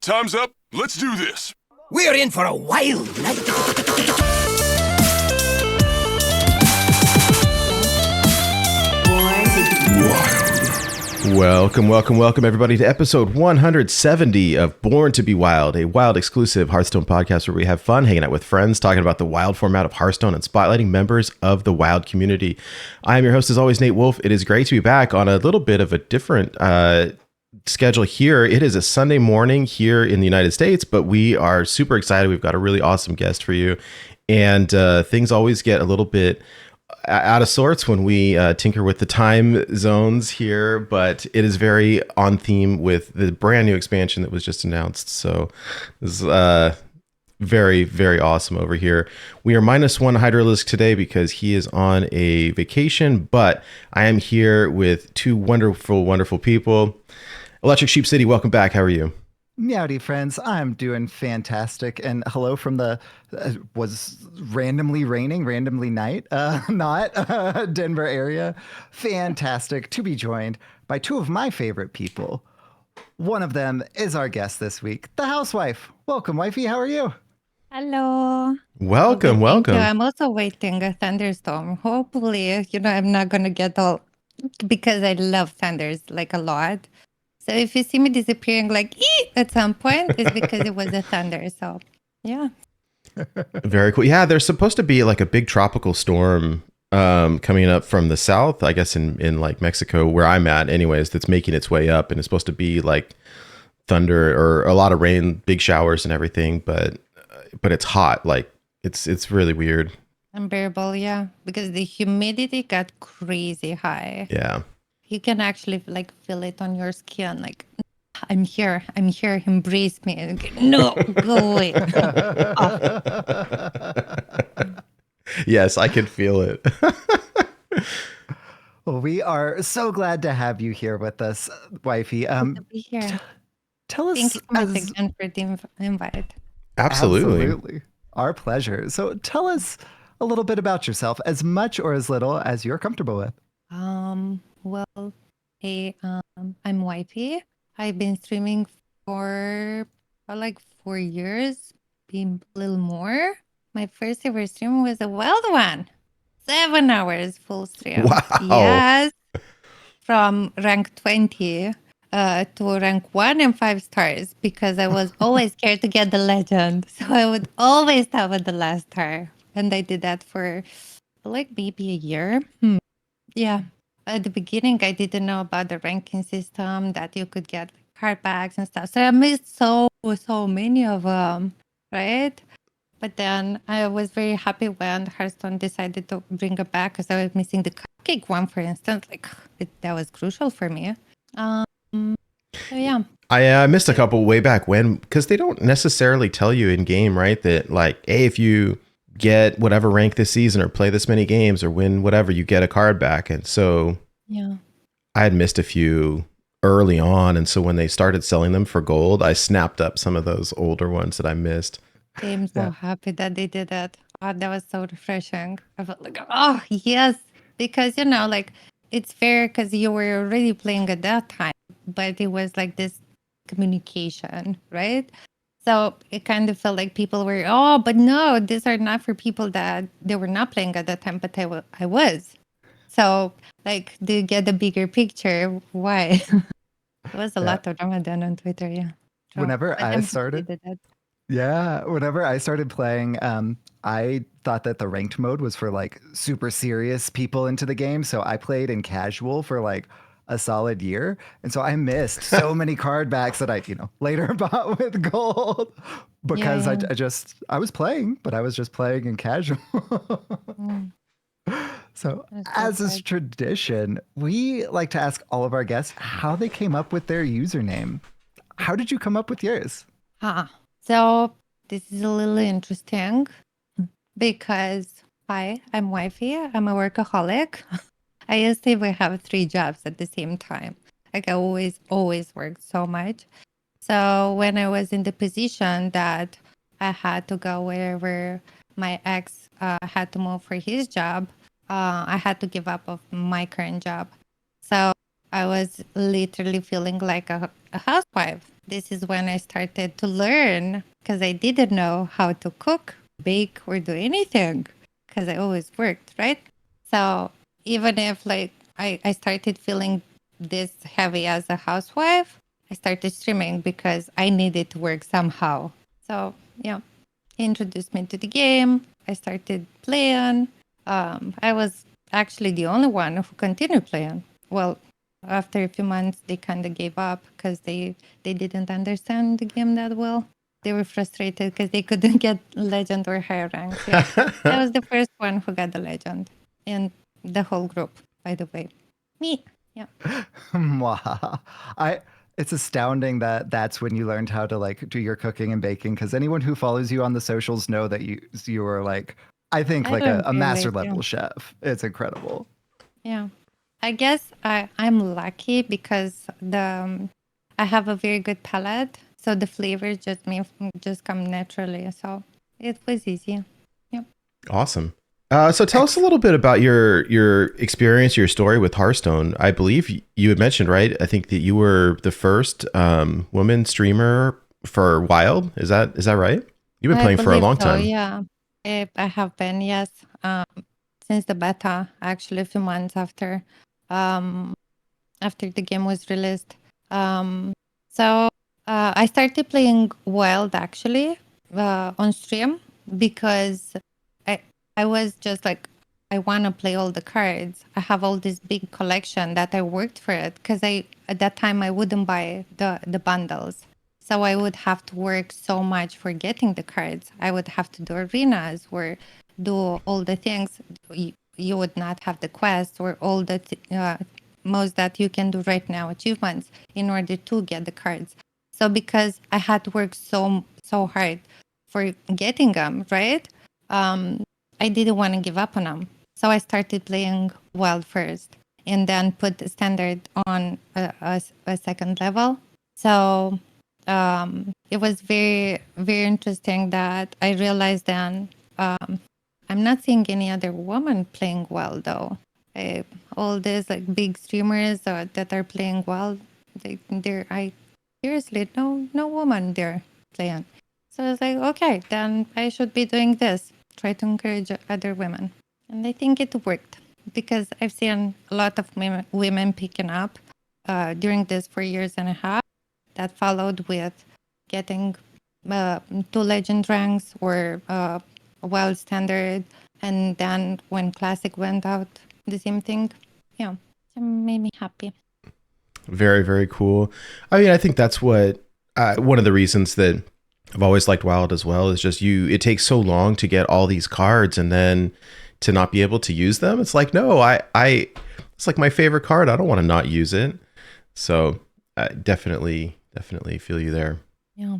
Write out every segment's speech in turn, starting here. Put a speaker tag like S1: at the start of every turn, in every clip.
S1: Time's up. Let's do this.
S2: We're in for a wild night.
S3: Welcome, everybody, to episode 170 of Born to be Wild, a Wild exclusive Hearthstone podcast where we have fun hanging out with friends, talking about the Wild format of Hearthstone and spotlighting members of the Wild community. I am your host, as always, Nate Wolf. It is great to be back on a little bit of a different schedule here. It is a Sunday morning here in the United States, but we are super excited. We've got a really awesome guest for you, and things always get a little bit out of sorts when we tinker with the time zones here, but it is very on theme with the brand new expansion that was just announced. So this is very, very awesome over here. We are -1 Hydralisk today because he is on a vacation, but I am here with two wonderful people. ElectricSheepCity, welcome back. How are you?
S4: Meowdy friends, I'm doing fantastic, and hello from the was randomly raining, randomly night, not Denver area. Fantastic to be joined by two of my favorite people. One of them is our guest this week, the Housewife. Welcome, wifey. How are you?
S5: Hello.
S3: Welcome.
S5: Thank you. I'm also waiting a thunderstorm. Hopefully, I'm not gonna get all, because I love thunders like a lot. So if you see me disappearing like at some point, it's because it was a thunder. So yeah.
S3: Very cool. Yeah, there's supposed to be like a big tropical storm coming up from the south, I guess in like Mexico, where I'm at anyways, that's making its way up, and it's supposed to be like thunder or a lot of rain, big showers and everything, but it's hot. Like it's really weird.
S5: Unbearable, yeah. Because the humidity got crazy high.
S3: Yeah.
S5: You can actually like feel it on your skin, like I'm here, embrace me. No, go away.
S3: Yes, I can feel it.
S4: Well, we are so glad to have you here with us, wifey.
S5: Good to be here.
S4: Tell us.
S5: Thank you so much again for the invite.
S3: Absolutely.
S4: Our pleasure. So tell us a little bit about yourself, as much or as little as you're comfortable with.
S5: Well, hey, I'm wifey. I've been streaming for like 4 years, maybe a little more. My first ever stream was a wild one. 7 hours full stream.
S3: Wow.
S5: Yes. From rank 20 to rank 1 and 5 stars, because I was always scared to get the legend. So I would always stop at the last star. And I did that for like maybe a year. Yeah. At the beginning, I didn't know about the ranking system, that you could get card packs and stuff. So I missed so many of them, right? But then I was very happy when Hearthstone decided to bring it back, because I was missing the cupcake one, for instance. Like that was crucial for me. So yeah.
S3: I missed a couple way back when, because they don't necessarily tell you in game, right? That like, hey, if you get whatever rank this season or play this many games or win whatever, you get a card back. And so
S5: yeah,
S3: I had missed a few early on, and so when they started selling them for gold, I snapped up some of those older ones that I missed.
S5: I'm so happy that they did that. Oh, that was so refreshing. I felt like, oh yes, because like it's fair because you were already playing at that time, but it was like this communication, right? So it kind of felt like people were, oh, but no, these are not for people that they were not playing at that time, but I was. So like, do you get the bigger picture? Why? It was a lot of drama done on Twitter, yeah.
S4: Whenever I started playing, I thought that the ranked mode was for like super serious people into the game. So I played in casual for like a solid year, and so I missed so many card backs that I later bought with gold, because I was playing, but I was just playing in casual. So as is tradition, we like to ask all of our guests how they came up with their username. How did you come up with yours?
S5: So this is a little interesting, because I'm wifey, I'm a workaholic. I used to have 3 jobs at the same time. Like I always worked so much. So when I was in the position that I had to go wherever my ex had to move for his job, I had to give up of my current job. So I was literally feeling like a housewife. This is when I started to learn because I didn't know how to cook, bake, or do anything because I always worked, right? So even if like I started feeling this heavy as a housewife, I started streaming because I needed to work somehow. So yeah, he introduced me to the game. I started playing. I was actually the only one who continued playing. Well, after a few months, they kind of gave up because they didn't understand the game that well. They were frustrated because they couldn't get legend or higher ranks. Yeah, I was the first one who got the legend in the whole group. By the way, me. Yeah.
S4: Wow. It's astounding that that's when you learned how to like do your cooking and baking, because anyone who follows you on the socials know that you are like, I think
S5: I
S4: like
S5: learned
S4: a
S5: very
S4: master
S5: late. Yeah.
S4: level chef. It's incredible.
S5: Yeah. I guess I'm lucky because I have a very good palate, so the flavors just come naturally. So it was easy. Yeah.
S3: Awesome. So tell us a little bit about your experience, your story with Hearthstone. I believe you had mentioned, right? I think that you were the first woman streamer for Wild. Is that right? You've been
S5: I
S3: playing for a
S5: believe
S3: long
S5: so.
S3: time.
S5: Yeah. I have been, yes, since the beta, actually a few months um, after the game was released. So I started playing Wild actually on stream because I I was just like, I want to play all the cards. I have all this big collection that I worked for it because I at that time I wouldn't buy the bundles. So I would have to work so much for getting the cards. I would have to do arenas or do all the things. You would not have the quests or all the most that you can do right now, achievements, in order to get the cards. So because I had to work so hard for getting them, right? I didn't want to give up on them. So I started playing Wild first and then put the standard on a second level. So it was very, very interesting that I realized then I'm not seeing any other woman playing well though. I, all these like big streamers that are playing well, I seriously no woman there playing. So I was like, okay, then I should be doing this. Try to encourage other women, and I think it worked because I've seen a lot of women picking up during this 4 years and a half that followed with getting two legend ranks or a wild standard, and then when classic went out, the same thing. Yeah, it made me happy.
S3: Very, very cool. I mean, I think that's what one of the reasons that I've always liked Wild as well is just it takes so long to get all these cards and then to not be able to use them. It's like, no, it's like my favorite card. I don't want to not use it. So I definitely feel you there.
S5: Yeah.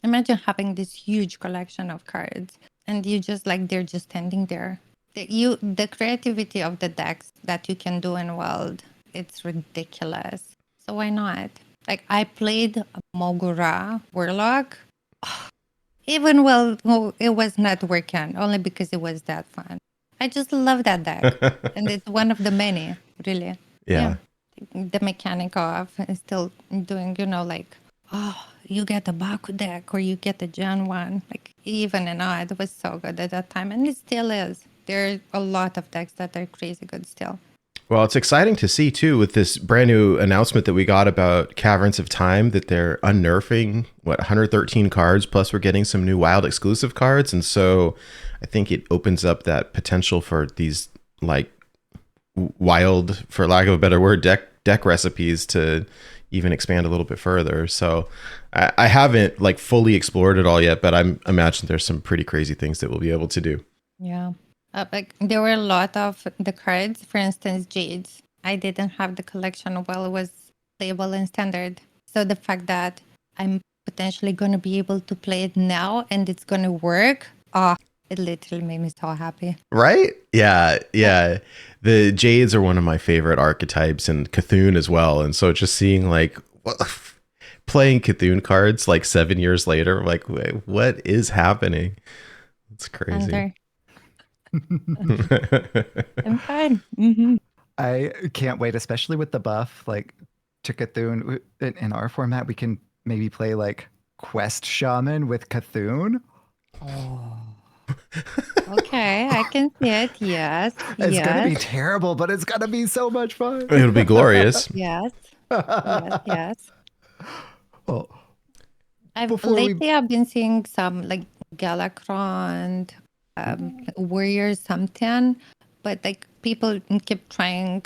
S5: Imagine having this huge collection of cards and you just like they're just standing there. The creativity of the decks that you can do in Wild, it's ridiculous. So why not? Like I played Mogura Warlock. Even it was not working only because it was that fun. I just love that deck. And it's one of the many, really.
S3: Yeah.
S5: The mechanic of still doing, like, oh, you get a Baku deck or you get a Gen 1. Like, even and odd, it was so good at that time. And it still is. There are a lot of decks that are crazy good still.
S3: Well, it's exciting to see too with this brand new announcement that we got about Caverns of Time that they're unnerfing 113 cards, plus we're getting some new Wild exclusive cards, and so I think it opens up that potential for these like Wild, for lack of a better word, deck recipes to even expand a little bit further. So I haven't like fully explored it all yet, but I imagine there's some pretty crazy things that we'll be able to do.
S5: Yeah. Like there were a lot of the cards, for instance, Jades. I didn't have the collection while it was playable in standard. So the fact that I'm potentially going to be able to play it now and it's going to work, it literally made me so happy.
S3: Right? Yeah. The Jades are one of my favorite archetypes, and Cthulhu as well. And so just seeing like playing Cthulhu cards like 7 years later, like, wait, what is happening? It's crazy.
S5: I'm fine. Mm-hmm.
S4: I can't wait, especially with the buff, like to Cthulhu. In our format, we can maybe play like Quest Shaman with Cthulhu.
S5: Okay, I can see it. Yes.
S4: It's gonna be
S5: Yes.
S4: terrible, but it's gonna be so much fun.
S3: It'll be glorious.
S5: Yes. Yes. Yes.
S4: Well,
S5: I've
S4: before we
S5: lately I've been seeing some like Galacron, Warrior something, but like people keep trying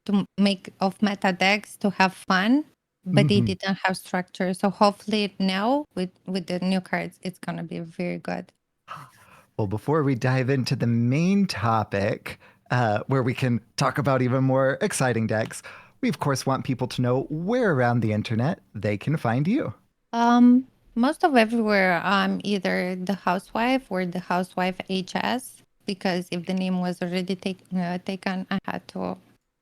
S5: to make off meta decks to have fun, but they didn't have structure. So hopefully now with the new cards, it's gonna be very good.
S4: Well, before we dive into the main topic, where we can talk about even more exciting decks, we of course want people to know where around the internet they can find you.
S5: Most of everywhere, either the Housewife or the Housewife HS, because if the name was already taken, I had to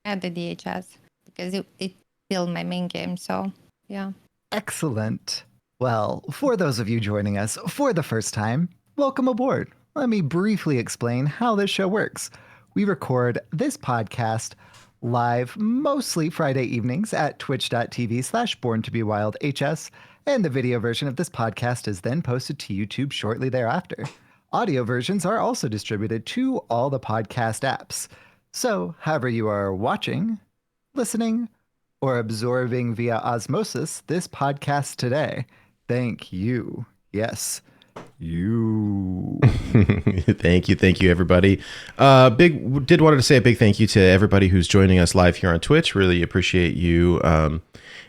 S5: add the DHS because it's still my main game. So yeah.
S4: Excellent. Well, for those of you joining us for the first time, welcome aboard. Let me briefly explain how this show works. We record this podcast live mostly Friday evenings at twitch.tv/borntobewildhs, and the video version of this podcast is then posted to YouTube shortly thereafter. Audio versions are also distributed to all the podcast apps. So, however you are watching, listening, or absorbing via osmosis this podcast today, thank you. Yes, you.
S3: Thank you, everybody. Wanted to say a big thank you to everybody who's joining us live here on Twitch. Really appreciate you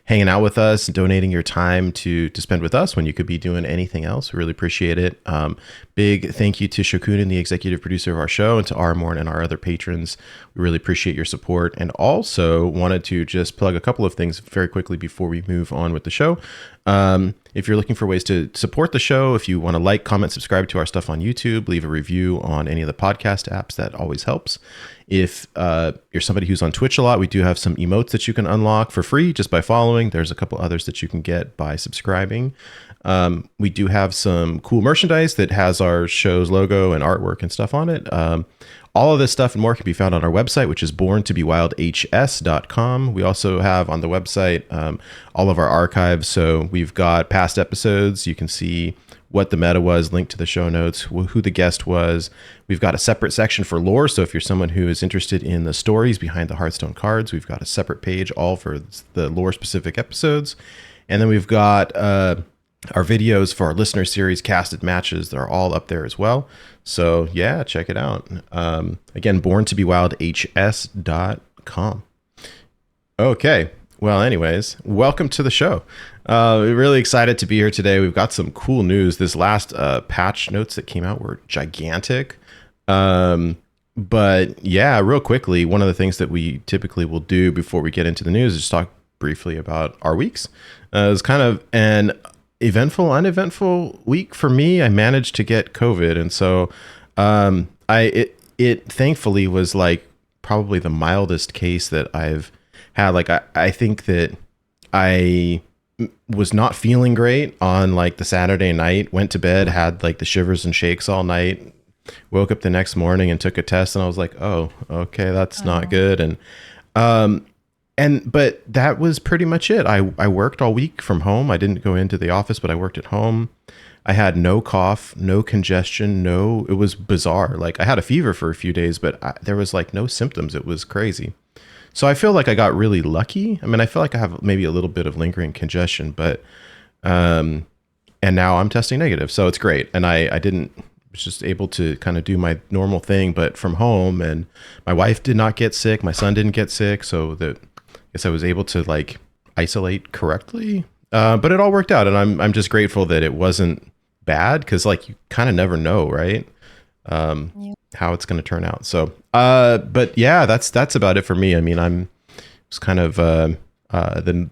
S3: hanging out with us and donating your time to spend with us when you could be doing anything else. We really appreciate it. Big thank you to Shokunin, the executive producer of our show, and to Armorn and our other patrons. We really appreciate your support. And also wanted to just plug a couple of things very quickly before we move on with the show. If you're looking for ways to support the show, if you want to like, comment, subscribe to our stuff on YouTube, leave a review on any of the podcast apps, that always helps. If you're somebody who's on Twitch a lot, we do have some emotes that you can unlock for free just by following. There's a couple others that you can get by subscribing. We do have some cool merchandise that has our show's logo and artwork and stuff on it. All of this stuff and more can be found on our website, which is borntobewildhs.com. We also have on the website all of our archives. So we've got past episodes. You can see what the meta was, linked to the show notes, who the guest was. We've got a separate section for lore. So if you're someone who is interested in the stories behind the Hearthstone cards, we've got a separate page all for the lore specific episodes. And then we've got our videos for our listener series, casted matches. They're all up there as well. So yeah, check it out. Again, borntobewildhs.com. Okay. Well, anyways, welcome to the show. We're really excited to be here today. We've got some cool news. This last patch notes that came out were gigantic. But yeah, real quickly, one of the things that we typically will do before we get into the news is just talk briefly about our weeks. It was kind of an eventful, uneventful week for me. I managed to get COVID, and so it thankfully was like probably the mildest case that I've had. Like I think that I was not feeling great on like the Saturday night, went to bed, had like the shivers and shakes all night, woke up the next morning and took a test, and I was like, oh, okay, that's not good. But that was pretty much it. I worked all week from home. I didn't go into the office, but I worked at home. I had no cough, no congestion, it was bizarre. Like I had a fever for a few days, but there was like no symptoms. It was crazy. So I feel like I got really lucky. I mean, I feel like I have maybe a little bit of lingering congestion, but, and now I'm testing negative. So it's great. And I was just able to kind of do my normal thing, but from home, and my wife did not get sick. My son didn't get sick. So I guess I was able to like isolate correctly. But it all worked out, and I'm just grateful that it wasn't bad, because like you kind of never know, right? How it's going to turn out. So, but yeah, that's about it for me. I mean, it's kind of the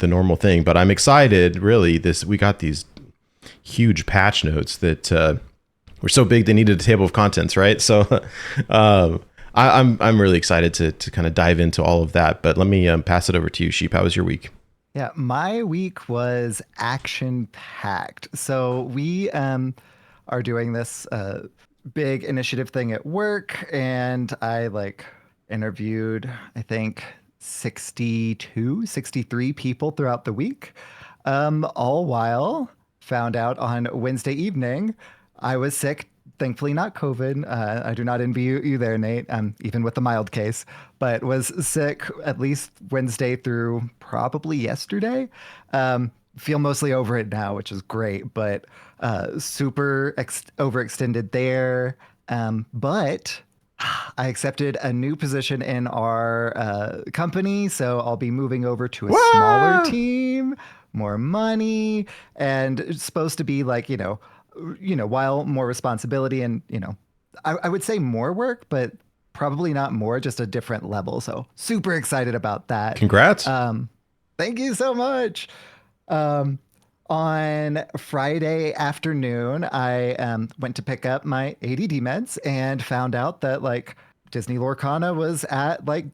S3: normal thing, but I'm excited. Really, we got these huge patch notes that were so big they needed a table of contents, right? So, I'm really excited to kind of dive into all of that. But let me pass it over to you, Sheep. How was your week?
S4: Yeah, my week was action-packed. So we are doing this big initiative thing at work, and I like interviewed, I think, 62, 63 people throughout the week. All while found out on Wednesday evening I was sick. Thankfully, not COVID. I do not envy you there, Nate, even with the mild case, but was sick at least Wednesday through probably yesterday. Feel mostly over it now, which is great, but super overextended there. But I accepted a new position in our company, so I'll be moving over to a smaller team, more money, and it's supposed to be like, while more responsibility and, I would say more work, but probably not more, just a different level. So super excited about that.
S3: Congrats.
S4: Thank you so much. Um, on Friday afternoon, I went to pick up my ADD meds and found out that like Disney Lorcana was at like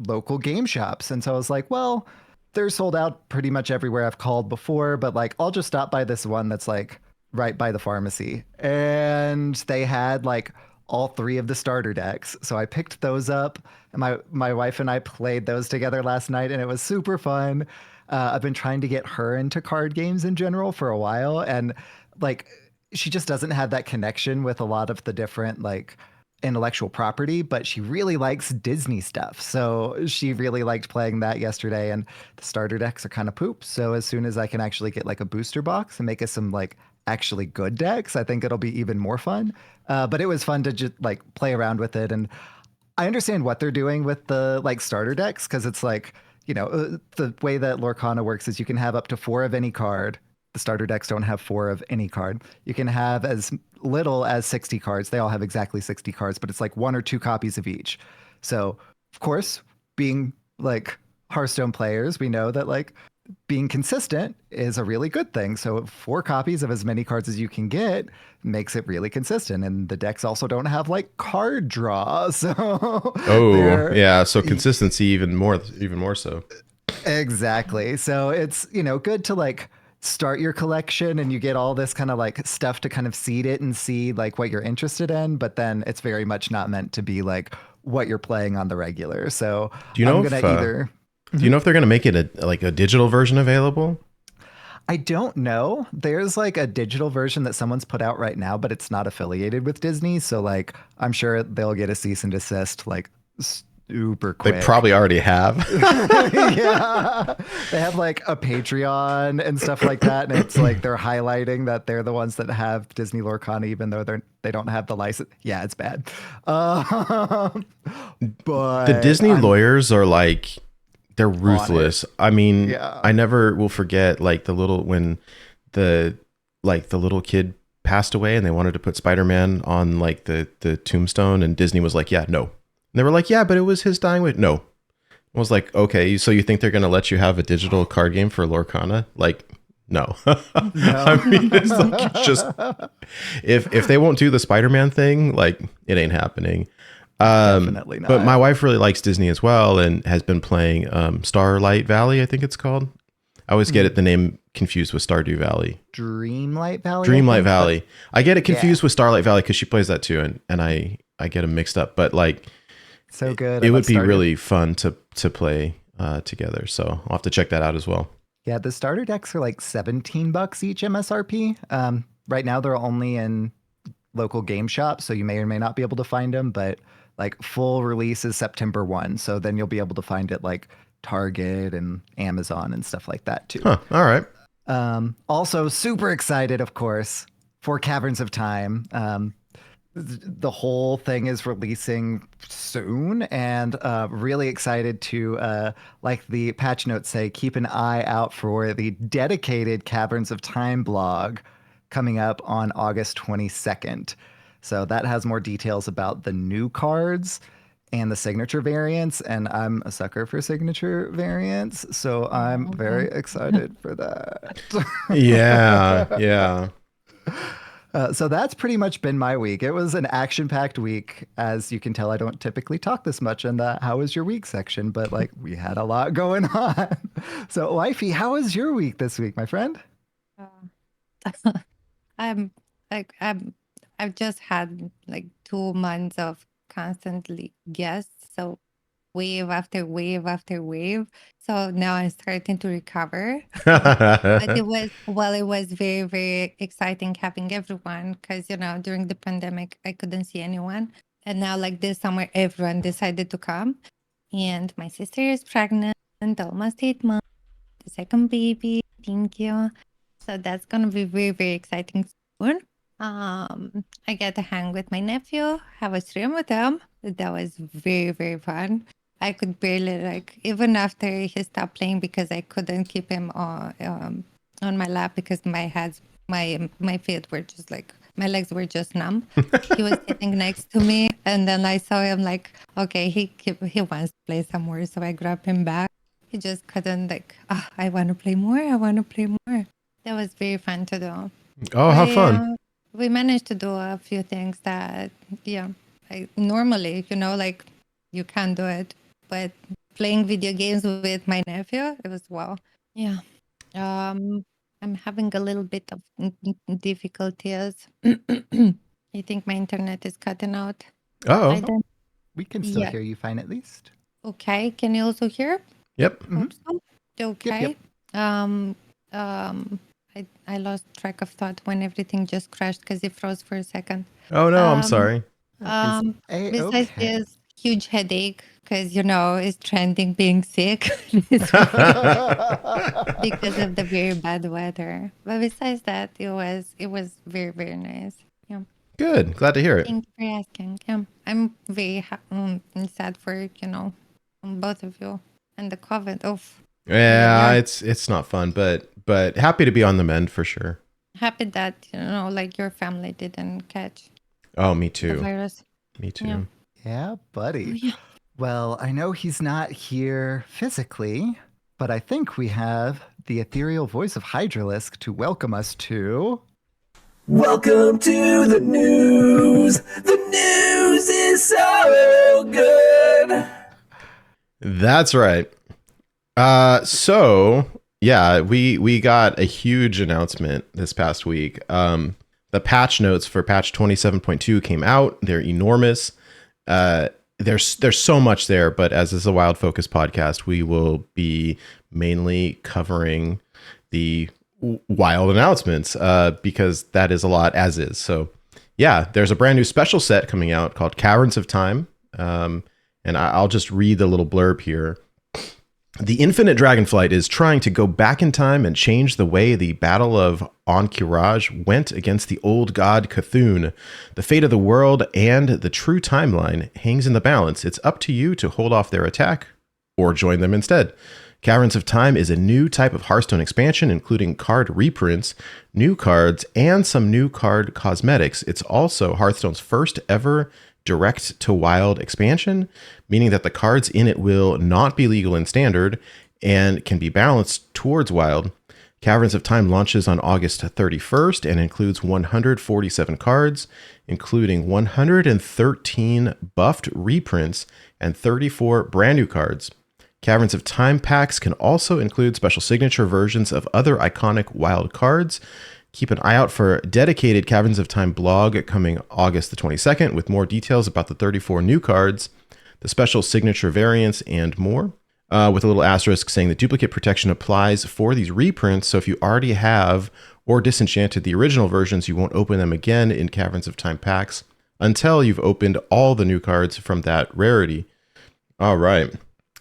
S4: local game shops. And so I was like, well, they're sold out pretty much everywhere I've called before, but like I'll just stop by this one that's like right by the pharmacy. And they had like all three of the starter decks. So I picked those up and my wife and I played those together last night and it was super fun. I've been trying to get her into card games in general for a while and like she just doesn't have that connection with a lot of the different like intellectual property, but she really likes Disney stuff. So she really liked playing that yesterday and the starter decks are kind of poop. So as soon as I can actually get like a booster box and make us some like actually good decks, I think it'll be even more fun. But it was fun to just like play around with it. And I understand what they're doing with the like starter decks because it's like, the way that Lorcana works is you can have up to 4 of any card. The starter decks don't have 4 of any card. You can have as little as 60 cards. They all have exactly 60 cards, but it's like 1 or 2 copies of each. So, of course, being like Hearthstone players, we know that like being consistent is a really good thing. So 4 copies of as many cards as you can get makes it really consistent. And the decks also don't have like card draw. So
S3: yeah. So consistency even more so.
S4: Exactly. So it's, good to like start your collection and you get all this kind of like stuff to kind of seed it and see like what you're interested in. But then it's very much not meant to be like what you're playing on the regular. So
S3: Do you know if they're going to make it a digital version available?
S4: I don't know. There's like a digital version that someone's put out right now, but it's not affiliated with Disney. So like, I'm sure they'll get a cease and desist like super quick.
S3: They probably already have.
S4: Yeah. They have like a Patreon and stuff like that. And it's like they're highlighting that they're the ones that have Disney Lorcana, even though they don't have the license. Yeah, it's bad. But
S3: the Disney lawyers are like, they're ruthless. I mean, yeah. I never will forget like when the little kid passed away and they wanted to put Spider-Man on like the tombstone and Disney was like, yeah, no. And they were like, yeah, but it was his dying way. No. I was like, okay, so you think they're going to let you have a digital card game for Lorcana? Like, no. I mean, it's like just if they won't do the Spider-Man thing, like it ain't happening.
S4: Definitely not.
S3: But my wife really likes Disney as well and has been playing Starlight Valley, I think it's called. I always get the name confused with Stardew Valley.
S4: Dreamlight Valley?
S3: Dreamlight Valley. I get it confused with Starlight Valley because she plays that too, and I get them mixed up. But like,
S4: so good.
S3: It would be really fun to play together. So I'll have to check that out as well.
S4: Yeah, the starter decks are like $17 each MSRP. Right now they're only in local game shops, so you may or may not be able to find them, but like full release is September 1. So then you'll be able to find it like Target and Amazon and stuff like that too.
S3: Huh, all right.
S4: Also super excited, of course, for Caverns of Time. The whole thing is releasing soon and really excited to, like the patch notes say, keep an eye out for the dedicated Caverns of Time blog coming up on August 22nd. So that has more details about the new cards and the signature variants. And I'm a sucker for signature variants. So I'm very excited for that.
S3: Yeah.
S4: So that's pretty much been my week. It was an action-packed week. As you can tell, I don't typically talk this much in the How Was Your Week section, but like we had a lot going on. So Wifey, how was your week this week, my friend?
S5: I've just had like 2 months of constantly guests. So wave after wave after wave. So now I'm starting to recover. But it was very, very exciting having everyone because, during the pandemic, I couldn't see anyone. And now, like this summer, everyone decided to come. And my sister is pregnant, almost 8 months, the second baby. Thank you. So that's going to be very, very exciting soon. I get to hang with my nephew, have a stream with him. That was very, very fun. I could barely even after he stopped playing because I couldn't keep him on my lap because my feet were just my legs were just numb. He was sitting next to me, and then I saw him okay, he wants to play some more, so I grabbed him back. He just couldn't I want to play more. I want to play more. That was very fun to do.
S3: Oh, how fun.
S5: We managed to do a few things that, normally, you can't do it. But playing video games with my nephew, it was wow. Yeah. I'm having a little bit of difficulties. I think my internet is cutting out.
S3: Oh.
S4: We can still hear you fine at least.
S5: Okay. Can you also hear?
S3: Yep.
S5: Okay.
S4: Yep.
S5: I lost track of thought when everything just crashed because it froze for a second.
S3: Oh, no, I'm sorry.
S5: Besides this huge headache, because it's trending being sick because of the very bad weather. But besides that, it was very, very nice. Yeah.
S3: Good. Glad to hear it.
S5: Thank you for asking. Yeah, I'm very sad for both of you and the COVID. Oh,
S3: yeah, it's not fun, but happy to be on the mend for sure.
S5: Happy that your family didn't catch.
S3: Oh, me
S5: The
S3: too.
S5: virus.
S3: Me too.
S4: Yeah, buddy.
S5: Oh, yeah.
S4: Well, I know he's not here physically, but I think we have the ethereal voice of Hydralisk to welcome us to...
S2: Welcome to the news. The news is so good.
S3: That's right. So yeah, we got a huge announcement this past week. The patch notes for patch 27.2 came out. They're enormous. There's so much there, but as is a Wild Focus podcast, we will be mainly covering the wild announcements because that is a lot as is. So yeah, there's a brand new special set coming out called Caverns of Time. And I'll just read the little blurb here. The Infinite Dragonflight is trying to go back in time and change the way the Battle of Ankh-Uraj went against the old god Cthulhu. The fate of the world and the true timeline hangs in the balance. It's up to you to hold off their attack or join them instead. Caverns of Time is a new type of Hearthstone expansion, including card reprints, new cards, and some new card cosmetics. It's also Hearthstone's first ever direct to wild expansion, meaning that the cards in it will not be legal in standard and can be balanced towards wild. Caverns of Time launches on August 31st and includes 147 cards, including 113 buffed reprints and 34 brand new cards. Caverns of Time packs can also include special signature versions of other iconic wild cards. Keep an eye out for a dedicated Caverns of Time blog coming August the 22nd with more details about the 34 new cards, the special signature variants, and more. With a little asterisk saying that duplicate protection applies for these reprints, so if you already have or disenchanted the original versions, you won't open them again in Caverns of Time packs until you've opened all the new cards from that rarity. All right.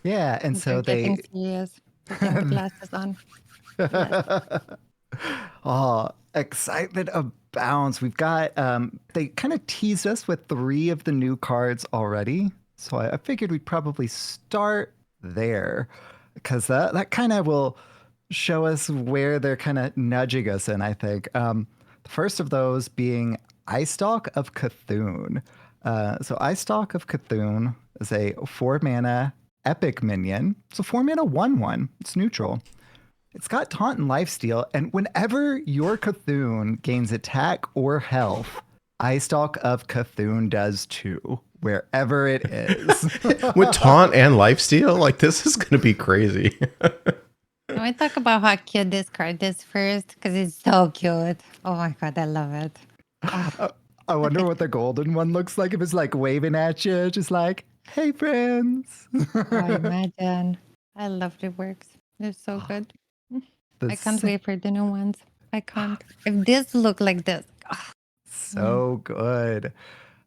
S4: Yeah, and so they...
S5: Serious. Putting the glasses on.
S4: Oh, excitement abounds. We've got, they kind of teased us with 3 of the new cards already. So I figured we'd probably start there because that kind of will show us where they're kind of nudging us in, I think. The first of those being Eyestalk of Cthulhu. So Eyestalk of Cthulhu is a 4-mana epic minion. It's a 4-mana 1/1. It's neutral. It's got Taunt and Lifesteal, and whenever your Cthulhu gains attack or health, Eyestalk of Cthulhu does too, wherever it is.
S3: With Taunt and Lifesteal? Like, this is going to be crazy.
S5: Can we talk about how cute this card is first? Because it's so cute. Oh my god, I love it.
S4: I wonder what the golden one looks like if it's like waving at you, just like, Hey, friends.
S5: I imagine. I love reworks. They're so good. I can't wait for the new ones. I can't. If this look like this,
S4: So good.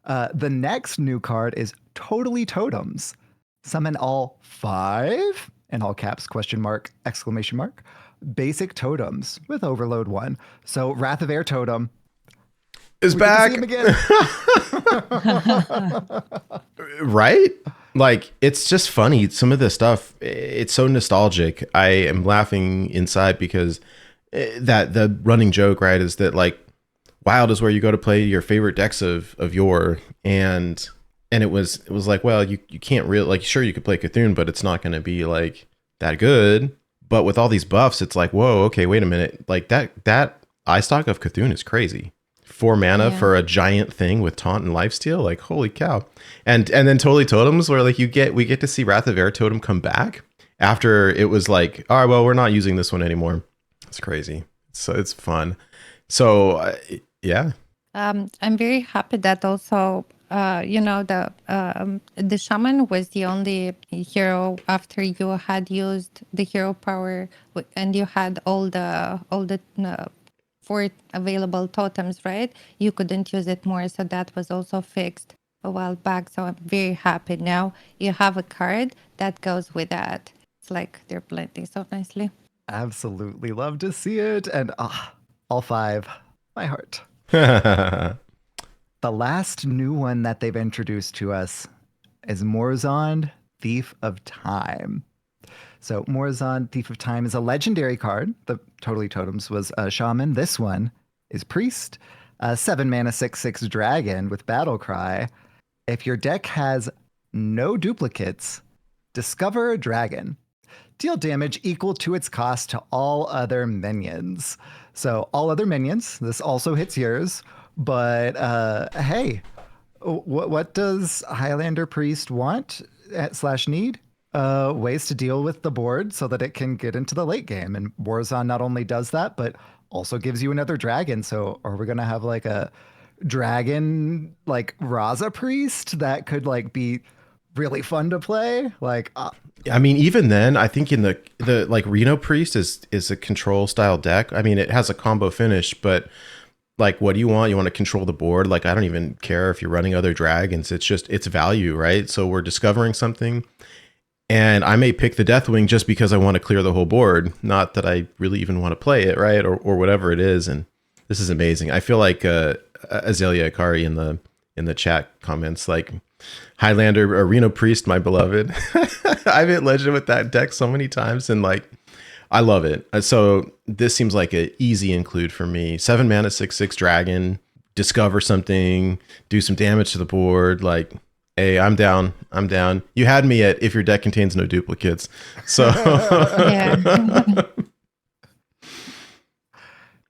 S4: The next new card is Totally Totems. Summon all 5, in all caps, question mark, exclamation mark, basic totems with Overload 1. So Wrath of Air Totem.
S3: Is
S4: We get to
S3: back.
S4: see him again.
S3: Right? Like, it's just funny. Some of the stuff, it's so nostalgic. I am laughing inside because that the running joke, right, is that like Wild is where you go to play your favorite decks of yore, and it was like, well, you can't really, like, sure, you could play Cthulhu, but it's not going to be like that good. But with all these buffs, it's like, whoa, okay, wait a minute, like that eye stock of Cthulhu is crazy. 4 mana for a giant thing with taunt and lifesteal, like holy cow. And then Totally Totems, where like we get to see Wrath of Air Totem come back after it was like, all right, well, we're not using this one anymore. It's crazy. So it's fun. So yeah.
S5: I'm very happy that also, the shaman was the only hero after you had used the hero power and you had all the 4 available totems, right? You couldn't use it more, so that was also fixed a while back. So I'm very happy now you have a card that goes with that. It's like they're blending so nicely.
S4: Absolutely love to see it. And all 5, my heart. The last new one that they've introduced to us is Morzond, Thief of Time. So Morzond, Thief of Time is a legendary card. The Totally Totems was a shaman. This one is Priest, 7 mana 6/6 dragon with Battle Cry. If your deck has no duplicates, discover a dragon. Deal damage equal to its cost to all other minions. So all other minions, this also hits yours. But hey, what does Highlander Priest want / need? Ways to deal with the board so that it can get into the late game. And Warzone not only does that, but also gives you another dragon. So are we going to have like a dragon, like Raza Priest that could like be really fun to play? Like,
S3: I mean, even then, I think in the like Reno Priest is a control style deck. I mean, it has a combo finish, but like, what do you want? You want to control the board? Like, I don't even care if you're running other dragons. It's just, it's value, right? So we're discovering something. And I may pick the Deathwing just because I want to clear the whole board, not that I really even want to play it, right? Or whatever it is. And this is amazing. I feel like Azalea Akari in the chat comments, like, Highlander or Reno Priest, my beloved. I've hit Legend with that deck so many times, and like, I love it. So this seems like an easy include for me. 7 mana 6/6 dragon, discover something, do some damage to the board. Like, hey, I'm down. You had me at if your deck contains no duplicates. So
S5: Yeah.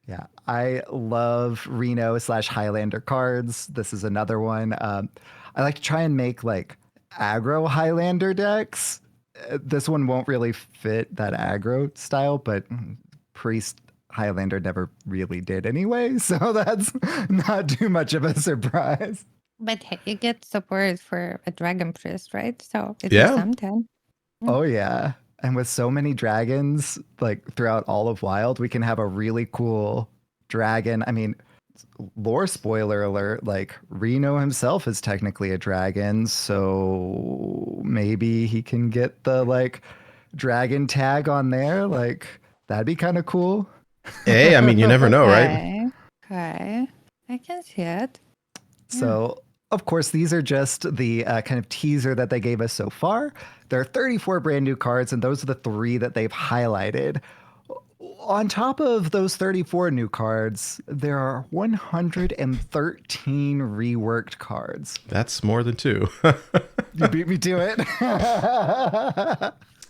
S4: yeah, I love Reno / Highlander cards. This is another one. I like to try and make like aggro Highlander decks. This one won't really fit that aggro style, but Priest Highlander never really did anyway, so that's not too much of a surprise.
S5: But hey, you get support for a dragon priest, right? So it's
S3: Yeah.
S5: something.
S4: Oh yeah. And with so many dragons like throughout all of Wild, we can have a really cool dragon. I mean, lore spoiler alert, like Reno himself is technically a dragon, so maybe he can get the like dragon tag on there. Like, that'd be kind of cool.
S3: hey, I mean, you never know, right?
S5: Okay. I can see it.
S4: So, of course, these are just the kind of teaser that they gave us so far. There are 34 brand new cards, and those are the 3 that they've highlighted. On top of those 34 new cards, there are 113 reworked cards.
S3: That's more than 2.
S4: You beat me to it.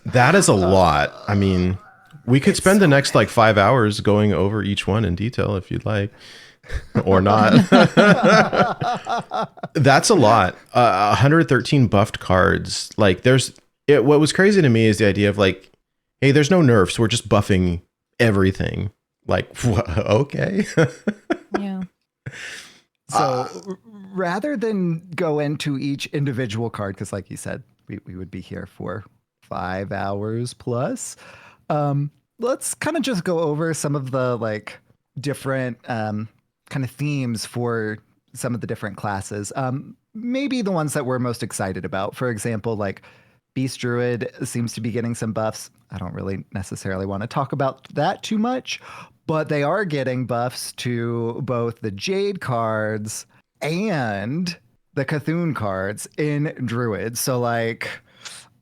S3: That is a lot. I mean, we could spend the next like 5 hours going over each one in detail if you'd like. Or not. That's a lot. 113 buffed cards. Like, what was crazy to me is the idea of like, hey, there's no nerfs. We're just buffing everything. Like, okay.
S5: Yeah.
S4: So rather than go into each individual card, because like you said, we would be here for 5 hours plus. Let's kind of just go over some of the like different kind of themes for some of the different classes. Maybe the ones that we're most excited about. For example, like Beast Druid seems to be getting some buffs. I don't really necessarily want to talk about that too much, but they are getting buffs to both the Jade cards and the Cthulhu cards in Druid. So like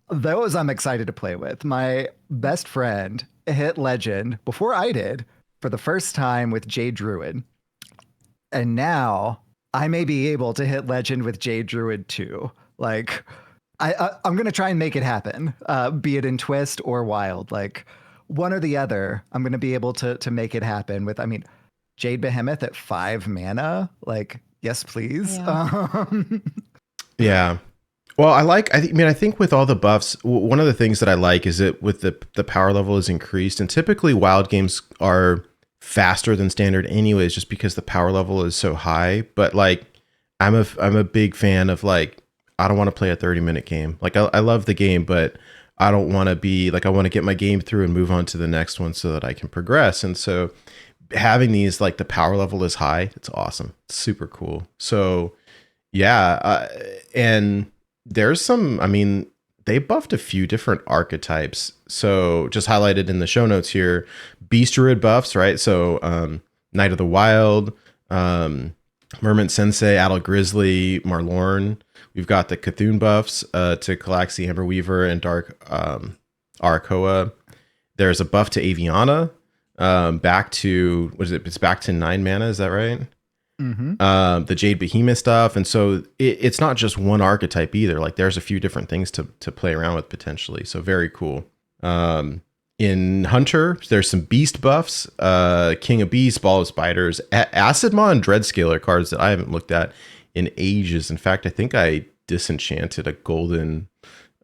S4: those I'm excited to play with. My best friend hit Legend before I did for the first time with Jade Druid. And now I may be able to hit Legend with Jade Druid too. Like I'm going to try and make it happen, be it in Twist or Wild. Like one or the other, I'm going to be able to make it happen with, I mean, Jade Behemoth at 5 mana. Like, yes, please.
S5: Yeah.
S3: Yeah. Well, I think with all the buffs, one of the things that I like is that with the power level is increased, and typically wild games are faster than standard anyways, just because the power level is so high. But like, I'm a big fan of like, I don't want to play a 30-minute game. Like I love the game, but I don't want to be like, I want to get my game through and move on to the next one so that I can progress. And so having these, like the power level is high, it's awesome. It's super cool. So yeah. And there's some, I mean, they buffed a few different archetypes. So just highlighted in the show notes here, Beast Druid buffs, right? So Knight of the Wild, Mermint Sensei, Adult Grizzly, Marlorn. We've got the Cthulhu buffs to Calaxy, Amber Weaver, and Dark Arakoa. There's a buff to Aviana, back to, what is it? It's back to 9 mana, is that right? Mm-hmm. The Jade Behemoth stuff. And so it's not just one archetype either. Like there's a few different things to play around with potentially. So very cool. In Hunter, there's some beast buffs, King of Beasts, Ball of Spiders, Acid Maw, and Dreadscaler cards that I haven't looked at in ages. In fact, I think I disenchanted a golden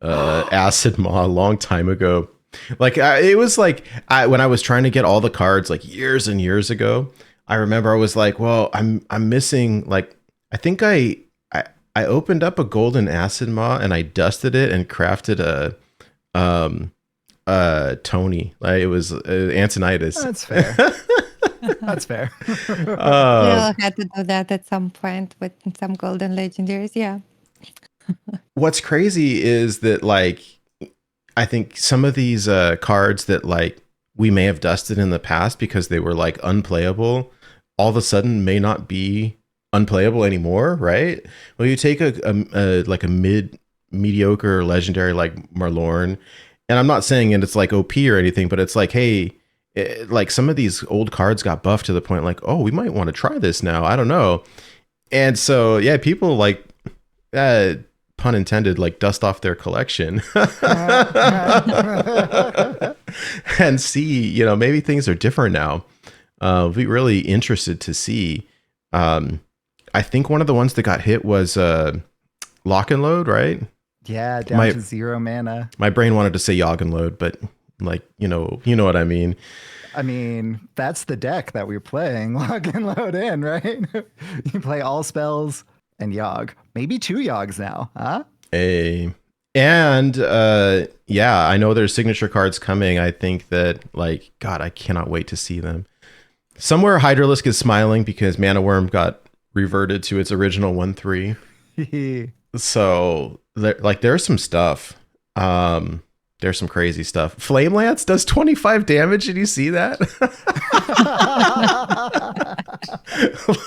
S3: Acid Maw a long time ago. Like it was like when I was trying to get all the cards like years and years ago, I remember I was like, well, I'm missing, like, I think I opened up a golden Acid Maw and I dusted it and crafted a Tony. Like it was Antonitis.
S4: That's fair. That's fair.
S5: We all had to do that at some point with some golden legendaries. Yeah.
S3: What's crazy is that, like, I think some of these cards that like we may have dusted in the past because they were like unplayable, all of a sudden may not be unplayable anymore, right? Well, you take a mediocre legendary like Marlorn, and I'm not saying it's like OP or anything, but it's like, hey, like some of these old cards got buffed to the point like, oh, we might want to try this now. I don't know. And so, yeah, people like, pun intended, like dust off their collection and see, you know, maybe things are different now. Be really interested to see. I think one of the ones that got hit was Lock and Load, right?
S4: Yeah, down to 0 mana.
S3: My brain wanted to say Yogg and Load, but like, you know what I mean.
S4: I mean, that's the deck that we're playing. Lock and Load in, right? You play all spells and Yogg. Maybe 2 Yoggs now, huh?
S3: And yeah, I know there's signature cards coming. I think that, like, God, I cannot wait to see them. Somewhere Hydralisk is smiling because Mana Worm got reverted to its original 1/3. So there's some stuff. There's some crazy stuff. Flame Lance does 25 damage. Did you see that?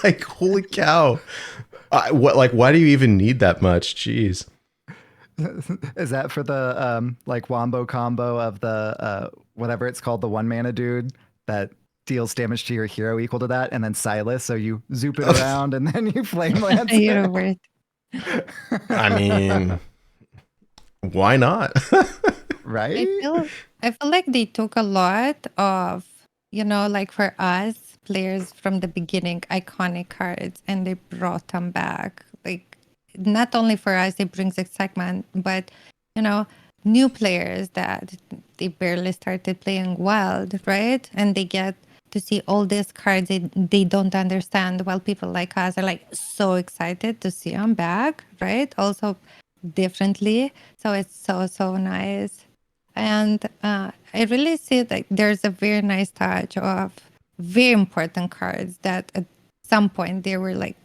S3: Like, holy cow. Why do you even need that much? Jeez.
S4: Is that for the like wombo combo of the whatever it's called, the 1 mana dude that deals damage to your hero equal to that, and then Silas, so you zoop it around and then you flame lance it?
S3: I mean, why not?
S4: Right?
S5: I feel like they took a lot of, you know, like for us players from the beginning, iconic cards, and they brought them back. Like, not only for us, it brings excitement, but, you know, new players that they barely started playing Wild, right? And they get to see all these cards they don't understand, while people like us are like so excited to see them back, right? Also differently. So it's so nice. And I really see that there's a very nice touch of very important cards that at some point they were like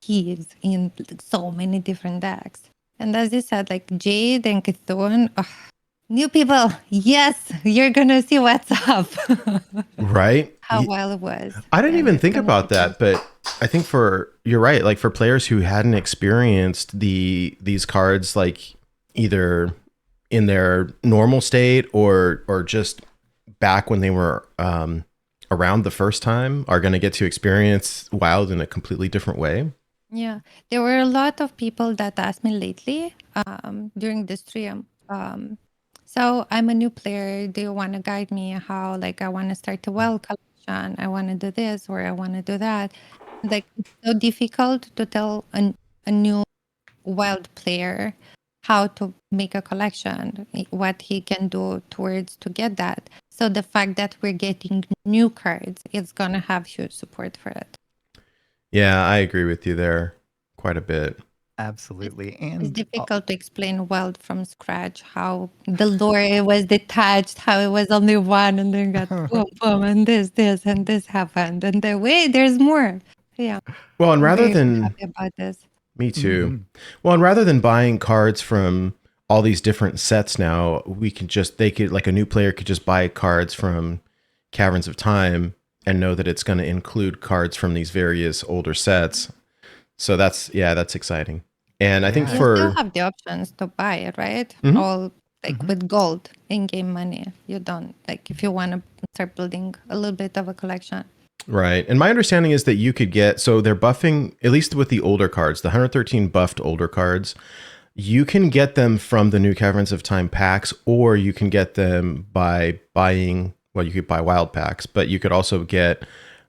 S5: keys in so many different decks. And as you said, like Jade and Cthulhu, new people, yes, you're gonna see what's up.
S3: Right?
S5: How well it was.
S3: I didn't
S5: And
S3: even
S5: it's
S3: think
S5: gonna
S3: about
S5: be
S3: that, but I think you're right. Like for players who hadn't experienced these cards, like either in their normal state or just back when they were around the first time, are going to get to experience Wild in a completely different way.
S5: Yeah, there were a lot of people that asked me lately during the stream. So I'm a new player. Do you want to guide me how, like, I want to start a well collection? I want to do this or I want to do that. Like, it's so difficult to tell a new wild player how to make a collection, what he can do towards to get that. So the fact that we're getting new cards, it's gonna have huge support for it.
S3: Yeah, I agree with you there quite a bit.
S4: Absolutely.
S5: It's
S4: And
S5: difficult to explain Wild from scratch, how the lore was detached, how it was only one and then got boom, boom, and this, and this happened. And then, wait, there's more. Yeah.
S3: Well, and
S5: I'm
S3: rather
S5: very
S3: than
S5: happy about this.
S3: me too.
S4: Mhm.
S3: Well, and rather than buying cards from all these different sets now, they could, like a new player could just buy cards from Caverns of Time and know that it's going to include cards from these various older sets. So that's exciting. And I think
S4: Yeah.
S5: You still have the options to buy it, right?
S3: Mhm.
S5: All like with gold in-game money. You don't, like, if you want to start building a little bit of a collection.
S3: Right. And my understanding is that you could get, so they're buffing, at least with the older cards, the 113 buffed older cards, you can get them from the new Caverns of Time packs, or you can get them by buying, well, you could buy wild packs, but you could also get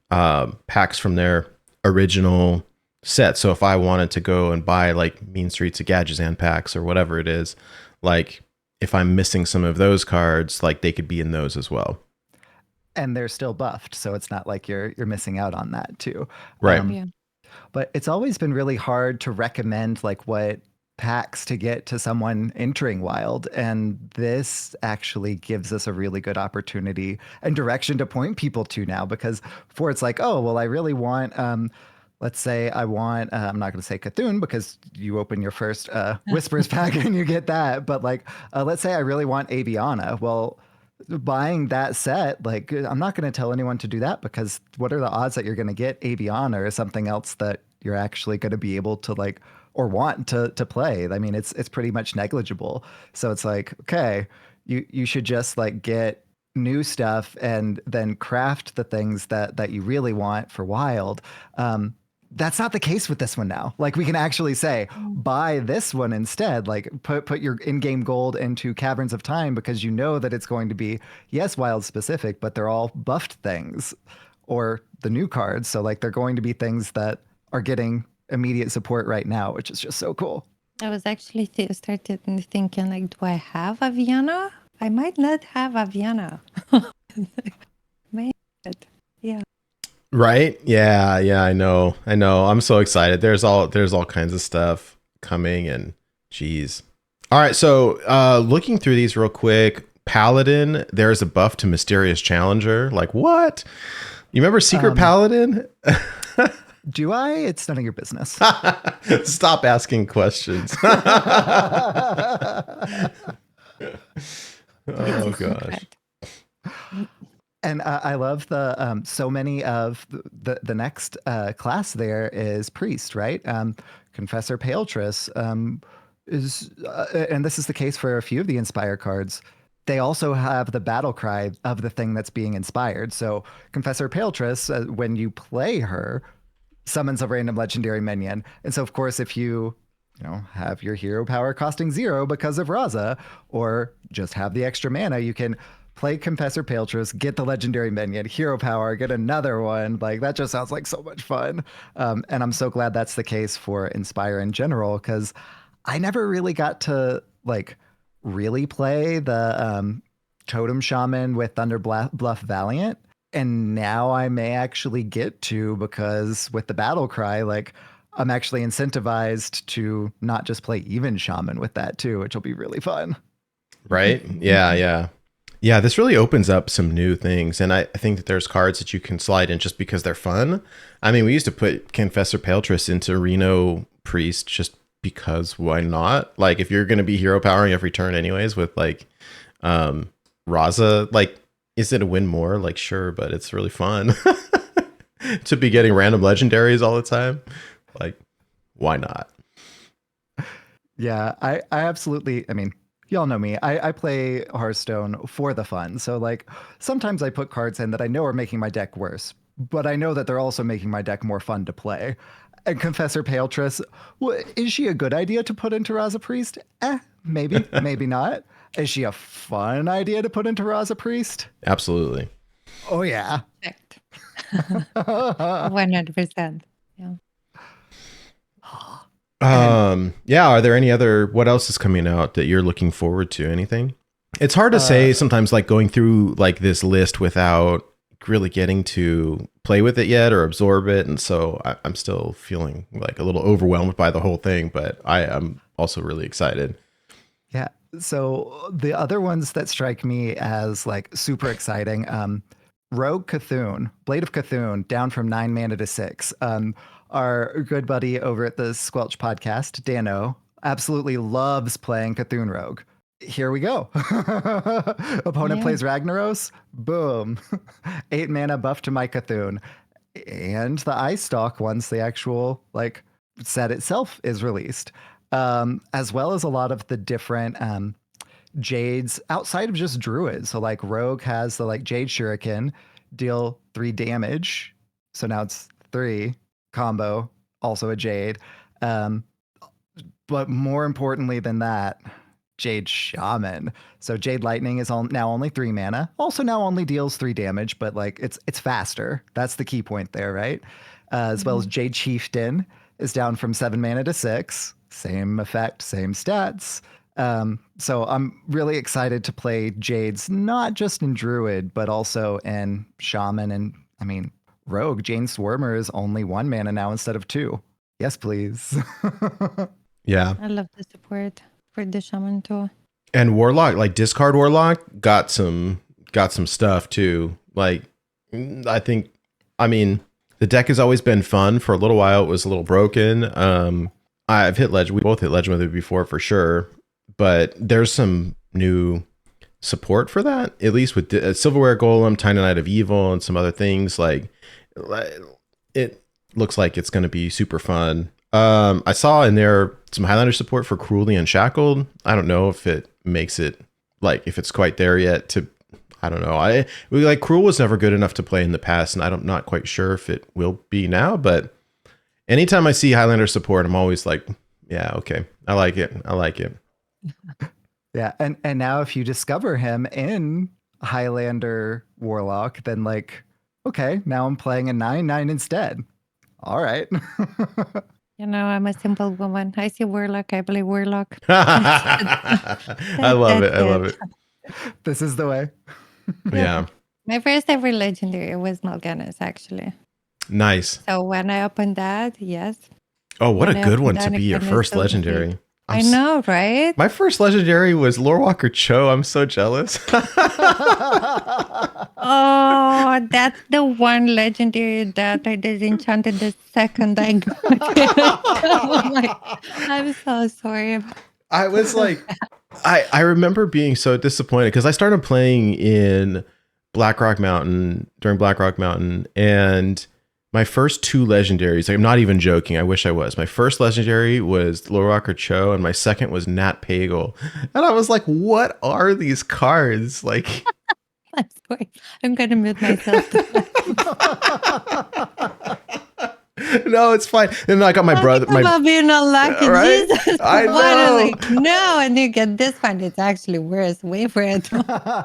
S3: packs from their original set. So if I wanted to go and buy like Mean Streets of Gadgetzan packs or whatever it is, like if I'm missing some of those cards, like they could be in those as well.
S4: and they're still buffed, so it's not like you're missing out on that too.
S3: Right.
S5: Yeah.
S4: But it's always been really hard to recommend like what packs to get to someone entering Wild, and this actually gives us a really good opportunity and direction to point people to now, because before it's like, oh well, I really want let's say I want I'm not going to say Cthulhu because you open your first Whispers pack and you get that, but like let's say I really want Aviana. Well, buying that set, like I'm not going to tell anyone to do that, because what are the odds that you're going to get Aviana or something else that you're actually going to be able to like or want to play? I mean, it's pretty much negligible. So it's like, okay, you should just like get new stuff and then craft the things that you really want for Wild. That's not the case with this one now. Like we can actually say, buy this one instead. Like put your in-game gold into Caverns of Time, because you know that it's going to be, yes, Wild specific, but they're all buffed things or the new cards. So like they're going to be things that are getting immediate support right now, which is just so cool.
S5: I was actually started thinking, like, do I have Aviana? I might not have Aviana. Maybe. Yeah.
S3: Right? Yeah, I know. I'm so excited. There's all kinds of stuff coming, and geez. All right, so looking through these real quick, Paladin, there's a buff to Mysterious Challenger. Like what? You remember Secret Paladin?
S4: Do I? It's none of your business.
S3: Stop asking questions. Oh gosh.
S4: And I love the so many of the next class there is priest, right? Confessor Paletress is, and this is the case for a few of the Inspire cards. They also have the battle cry of the thing that's being inspired. So Confessor Paletress, when you play her, summons a random legendary minion. And so, of course, if you have your hero power costing 0 because of Raza, or just have the extra mana, you can play Confessor Paletress, get the legendary minion, hero power, get another one. Like that just sounds like so much fun. And I'm so glad that's the case for Inspire in general, because I never really got to like really play the Totem Shaman with Thunder Bluff Valiant. And now I may actually get to, because with the battle cry, like I'm actually incentivized to not just play even shaman with that too, which will be really fun.
S3: Right? Yeah. Yeah, this really opens up some new things. And I think that there's cards that you can slide in just because they're fun. I mean, we used to put Confessor Paletress into Reno Priest just because why not? Like, if you're going to be hero powering every turn anyways with like Raza, like, is it a win more? Like, sure, but it's really fun to be getting random legendaries all the time. Like, why not?
S4: Yeah, I absolutely, I mean, y'all know me. I play Hearthstone for the fun. So like sometimes I put cards in that I know are making my deck worse, but I know that they're also making my deck more fun to play. And Confessor Paletress, well, is she a good idea to put into Raza Priest? Maybe, maybe not. Is she a fun idea to put into Raza Priest?
S3: Absolutely.
S4: Oh yeah.
S5: Perfect. 100%. Yeah.
S3: Yeah, are there any other, what else is coming out that you're looking forward to? Anything? It's hard to say sometimes, like going through like this list without really getting to play with it yet or absorb it. And so I'm still feeling like a little overwhelmed by the whole thing, but I am also really excited.
S4: Yeah. So the other ones that strike me as like super exciting, Rogue Cthulhu, Blade of Cthulhu, down from 9 mana to 6. Our good buddy over at the Squelch podcast, Dano, absolutely loves playing Cthulhu Rogue. Here we go. Opponent plays Ragnaros. Boom. 8 mana buff to my Cthulhu. And the Ice Stalk once the actual like set itself is released. As well as a lot of the different Jades outside of just Druids. So like Rogue has the like Jade Shuriken, deal 3 damage. So now it's 3 combo, also a Jade. But more importantly than that, Jade Shaman. So Jade Lightning is now only 3 mana. Also now only deals 3 damage, but like it's faster. That's the key point there, right? As well as Jade Chieftain is down from 7 mana to 6. Same effect, same stats. So I'm really excited to play Jades, not just in Druid, but also in Shaman. And I mean, Rogue, Jane Swarmer is only 1 mana now instead of 2. Yes, please.
S3: Yeah.
S5: I love the support for the shaman too.
S3: And Warlock, like discard Warlock, got some stuff too. Like, I mean, the deck has always been fun. For a little while, it was a little broken. I've hit Legend. We both hit Legend with it before for sure. But there's some new support for that, at least with Silverware Golem, Tiny Knight of Evil, and some other things. Like, it looks like it's going to be super fun. I saw in there some Highlander support for Cruelly Unshackled. I don't know if it makes it, like, if it's quite there yet to, I don't know. Like, Cruel was never good enough to play in the past, and I'm not quite sure if it will be now, but anytime I see Highlander support, I'm always like, yeah, okay. I like it.
S4: Yeah, and now if you discover him in Highlander Warlock, then like, okay, now I'm playing a 9/9 instead. All right.
S5: You know, I'm a simple woman. I see Warlock, I play Warlock.
S3: I love it.
S4: This is the way.
S3: Yeah.
S5: My first ever legendary was Mal'Ganis, actually.
S3: Nice.
S5: So when I opened that, yes.
S3: Oh, what
S5: When
S3: a
S5: I
S3: good one
S5: opened
S3: to
S5: that,
S3: be your
S5: it was
S3: first
S5: so
S3: legendary.
S5: sweet. I know, right?
S3: My first legendary was Lorewalker Cho. I'm so jealous.
S5: Oh, that's the one legendary that I disenchanted the second I got it. Oh my, I'm so sorry.
S3: I was like, I remember being so disappointed because I started playing in Blackrock Mountain during Blackrock Mountain, and my first 2 legendaries, like, I'm not even joking, I wish I was. My first legendary was Lorewalker Cho, and my second was Nat Pagle. And I was like, what are these cards? Like,
S5: I'm sorry. I'm going to mute myself.
S3: no, it's fine. And then I got my brother.
S5: About being unlucky,
S3: Right?
S5: Jesus.
S3: I
S5: Why
S3: know.
S5: like, no, and you get this one. It's actually worse. Wait for it.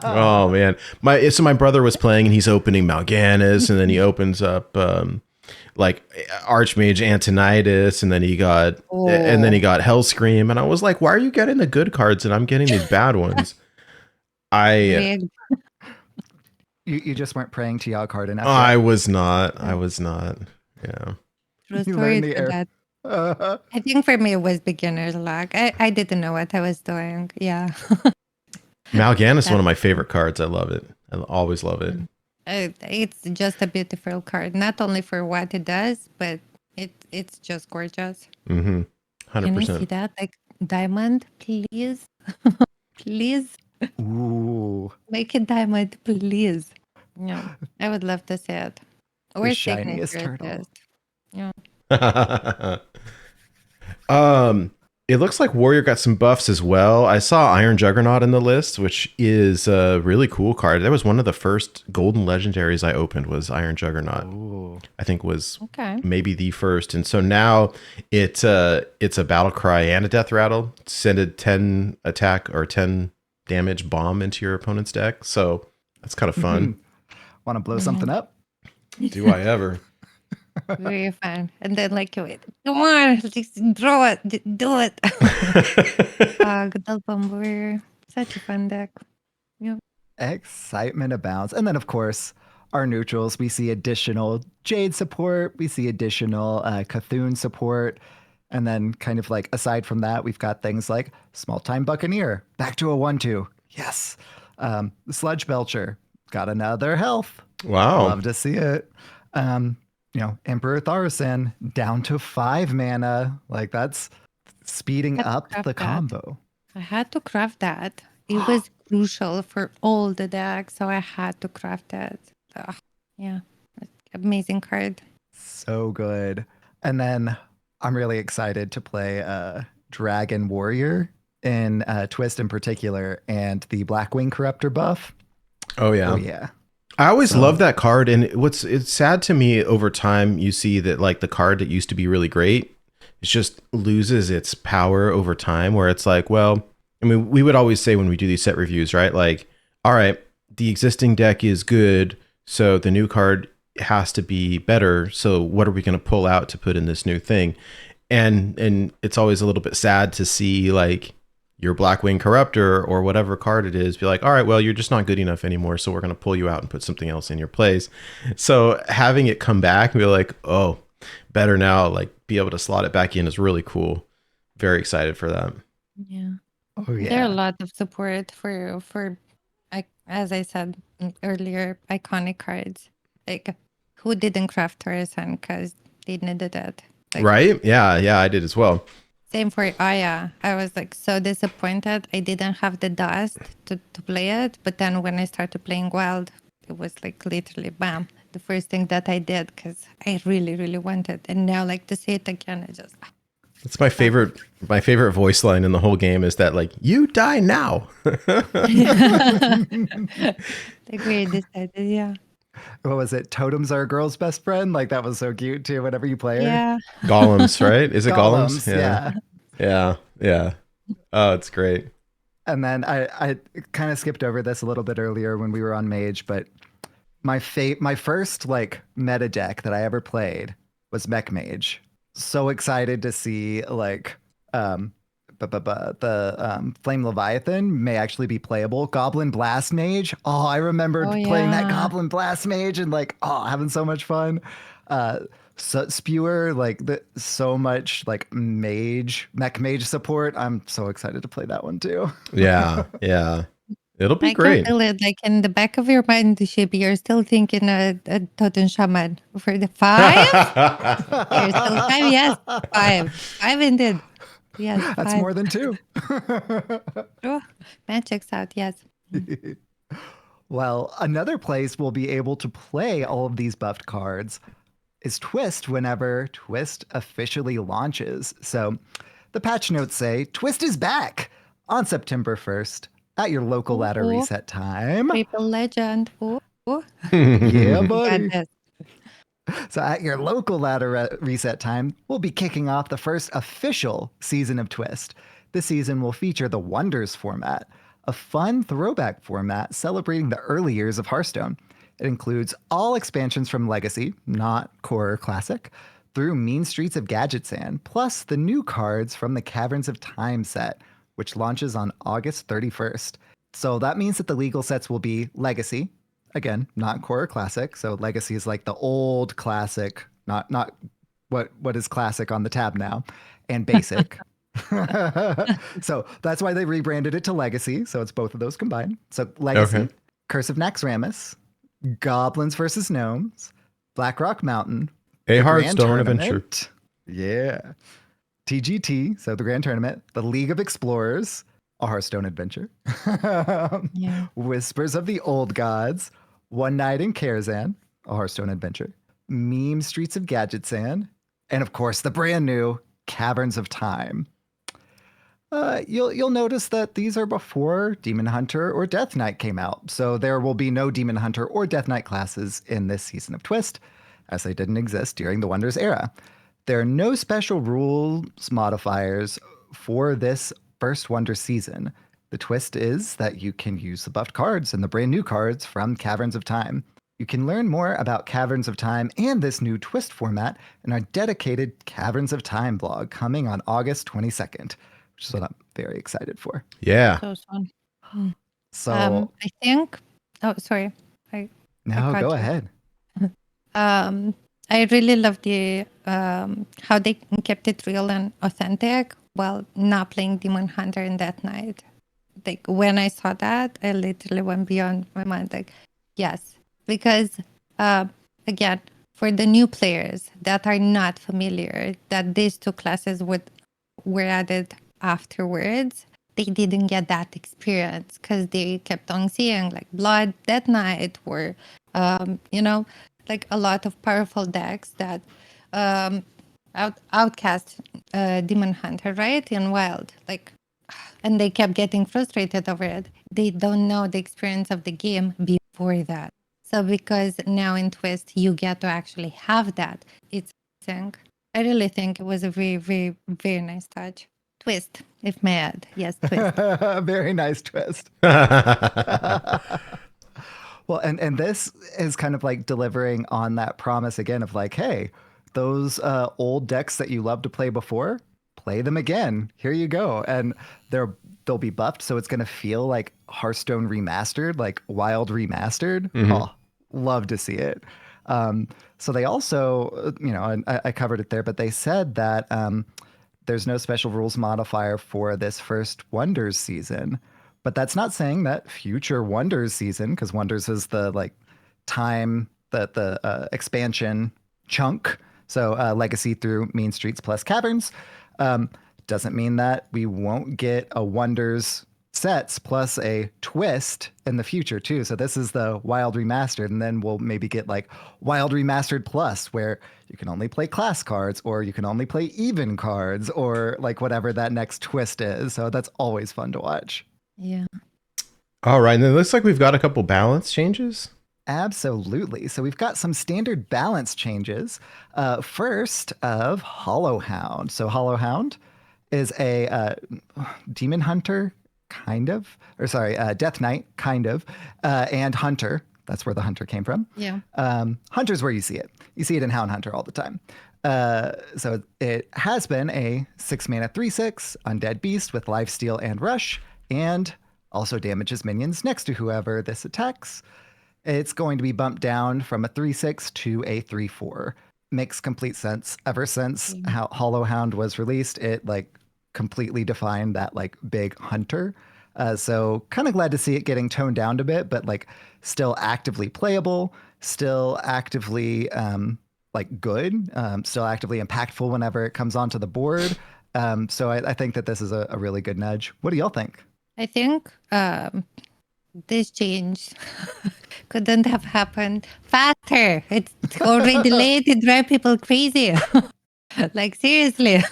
S3: Oh man, my brother was playing and he's opening Mal'Ganis, and then he opens up like Archmage Antonidas, and then he got Hellscream, and I was like, why are you getting the good cards and I'm getting these bad ones?
S5: Rigged.
S4: You just weren't praying to Yogg hard enough.
S3: I
S4: yet.
S3: was not. I was not. Yeah.
S5: True
S4: You
S5: story
S4: learned the
S5: to
S4: air.
S5: that. I think for me it was beginner's luck. I didn't know what I was doing. Yeah.
S3: Mal'Ganis is one of my favorite cards. I love it. I always love it.
S5: It's just a beautiful card, not only for what it does, but it's just gorgeous.
S3: Mm-hmm.
S5: Can you see
S3: 100%.
S5: that? Like diamond, please, please
S4: Ooh,
S5: make it diamond, please. Yeah, I would love to see it. Or
S4: the shiniest
S5: signature
S4: turtle.
S5: test. Yeah.
S3: It looks like Warrior got some buffs as well. I saw Iron Juggernaut in the list, which is a really cool card. That was one of the first golden legendaries I opened was Iron Juggernaut.
S4: Ooh.
S3: I think was
S5: Okay.
S3: maybe the first. And so now it's a battle cry and a death rattle. Send a 10 attack or 10 damage bomb into your opponent's deck. So that's kind of fun.
S4: Want to blow something up?
S3: Do I ever?
S5: Very fun. And then like, wait, come on, just draw it, do it. Gadal Bomber, such a fun deck. Yeah.
S4: Excitement abounds. And then, of course, our neutrals, we see additional Jade support, we see additional Cthulhu support. And then, kind of like, aside from that, we've got things like Small Time Buccaneer, back to a 1/2. Yes. Sludge Belcher, got another health.
S3: Wow.
S4: Love to see it. Emperor Thaurissan, down to 5 mana. Like, that's speeding
S5: Had to
S4: up
S5: craft
S4: the
S5: that.
S4: combo.
S5: I had to craft that. It was crucial for all the decks, so I had to craft it. Ugh, yeah, amazing card.
S4: So good. And then I'm really excited to play Dragon Warrior in Twist in particular and the Blackwing Corruptor buff.
S3: Oh, yeah.
S4: Oh, yeah.
S3: I always love that card, and it's sad to me over time you see that like the card that used to be really great, it just loses its power over time. Where it's like, well, I mean, we would always say when we do these set reviews, right? Like, all right, the existing deck is good, so the new card has to be better. So what are we going to pull out to put in this new thing? And it's always a little bit sad to see like your Blackwing Corruptor or whatever card it is be like, all right, well, you're just not good enough anymore, so we're going to pull you out and put something else in your place. So having it come back and be like, oh, better now, like be able to slot it back in is really cool. Very excited for that.
S5: Yeah.
S4: Oh, yeah.
S5: There are a lot of support for as I said earlier, iconic cards. Like, who didn't craft Tarzan because they needed it? Like,
S3: Right? Yeah, I did as well.
S5: same for Aya. I was like so disappointed. I didn't have the dust to play it. But then when I started playing Wild, it was like literally bam. The first thing that I did because I really, really wanted. And now like to see it again, I just
S3: That's my favorite voice line in the whole game is that like, you die now.
S5: like really decided, yeah.
S4: What was it? Totems are a girl's best friend. Like, that was so cute too. Whenever you play her.
S5: Yeah.
S3: Golems, right? Is it Golems?
S4: Yeah.
S3: Yeah. Oh, it's great.
S4: And then I kind of skipped over this a little bit earlier when we were on Mage, but my first like meta deck that I ever played was Mech Mage. So excited to see like the Flame Leviathan may actually be playable. Goblin Blast Mage. Oh, I remembered playing that Goblin Blast Mage and like having so much fun. So Spewer, like so much like Mech Mage support. I'm so excited to play that one too.
S3: Yeah. It'll be
S5: I
S3: great.
S5: can feel it, like in the back of your mind, Shippy, you're still thinking a Totem Shaman for the 5? You're still 5, yes, 5. 5 indeed. Yes,
S4: That's
S5: 5.
S4: more than 2.
S5: Oh, that checks out, yes.
S4: Well, another place we'll be able to play all of these buffed cards is Twist whenever Twist officially launches. So the patch notes say Twist is back on September 1st at your local ladder
S5: Ooh.
S4: reset time.
S5: Triple Legend. Ooh.
S4: Yeah,
S5: Got
S4: buddy.
S5: this.
S4: So at your local ladder reset time, we'll be kicking off the first official season of Twist. This season will feature the Wonders format, a fun throwback format celebrating the early years of Hearthstone. It includes all expansions from Legacy, not Core or Classic, through Mean Streets of Gadgetzan, plus the new cards from the Caverns of Time set, which launches on August 31st. So that means that the legal sets will be Legacy, Again, not core or classic. So legacy is like the old classic, not what is classic on the tab now, and basic. So that's why they rebranded it to legacy. So it's both of those combined. So legacy,
S3: Okay.
S4: Curse of Naxxramas, Goblins versus Gnomes, Blackrock Mountain,
S3: A
S4: the Grand
S3: Hearthstone adventure.
S4: Tournament. Yeah. TGT, so the Grand Tournament, the League of Explorers, a Hearthstone adventure.
S5: Yeah.
S4: Whispers of the Old Gods, One Night in Karazhan, a Hearthstone adventure. Meme Streets of Gadgetzan, and of course the brand new Caverns of Time. You'll notice that these are before Demon Hunter or Death Knight came out, so there will be no Demon Hunter or Death Knight classes in this season of Twist, as they didn't exist during the Wonders era. There are no special rules modifiers for this first Wonder season. The twist is that you can use the buffed cards and the brand new cards from Caverns of Time. You can learn more about Caverns of Time and this new twist format in our dedicated Caverns of Time blog coming on August 22nd, which is what I'm very excited for.
S3: Yeah.
S5: So fun.
S4: So
S5: I think. Oh, sorry.
S4: now
S5: cut
S4: go
S5: you.
S4: ahead.
S5: I really love the how they kept it real and authentic while not playing Demon Hunter and Death Knight. Like when I saw that, I literally went beyond my mind. Like, yes, because again, for the new players that are not familiar, that these two classes were added afterwards, they didn't get that experience because they kept on seeing like Blood, Death Knight, or like a lot of powerful decks that outcast Demon Hunter, right? In Wild. Like, and they kept getting frustrated over it. They don't know the experience of the game before that. So because now in Twist, you get to actually have that. It's amazing. I really think it was a very, very, very nice touch. Twist, if may add. Yes, twist.
S4: Very nice twist. Well, and this is kind of like delivering on that promise again of like, hey, those old decks that you loved to play before, play them again. Here you go, and they'll be buffed, so it's gonna feel like Hearthstone remastered, like Wild remastered. Oh, love to see it. So they also, and I covered it there, but they said that there's no special rules modifier for this first Wonders season. But that's not saying that future Wonders season, because Wonders is the like time that the expansion chunk. So Legacy through Mean Streets plus Caverns doesn't mean that we won't get a Wonders sets plus a twist in the future too. So this is the Wild Remastered, and then we'll maybe get like Wild Remastered Plus, where you can only play class cards, or you can only play even cards, or like whatever that next twist is. So that's always fun to watch.
S5: Yeah.
S3: All right. And it looks like we've got a couple balance changes.
S4: Absolutely. So we've got some standard balance changes. First of Hollow Hound. So Hollow Hound is a Demon Hunter, kind of, or sorry, Death Knight, kind of, and Hunter. That's where the Hunter came from.
S5: Yeah.
S4: Hunter's where you see it. You see it in Hound Hunter all the time. So it has been a 6-mana 3/6 undead beast with lifesteal and rush, and also damages minions next to whoever this attacks. It's going to be bumped down from a 3/6 to a 3/4. Makes complete sense. Ever since how Hollow Hound was released, it like completely defined that like big hunter. So kind of glad to see it getting toned down a bit, but like still actively playable, still actively like good, still actively impactful whenever it comes onto the board. So I think that this is a really good nudge. What do y'all think?
S5: I think this change couldn't have happened faster. It's already late. It drives people crazy. Like, seriously.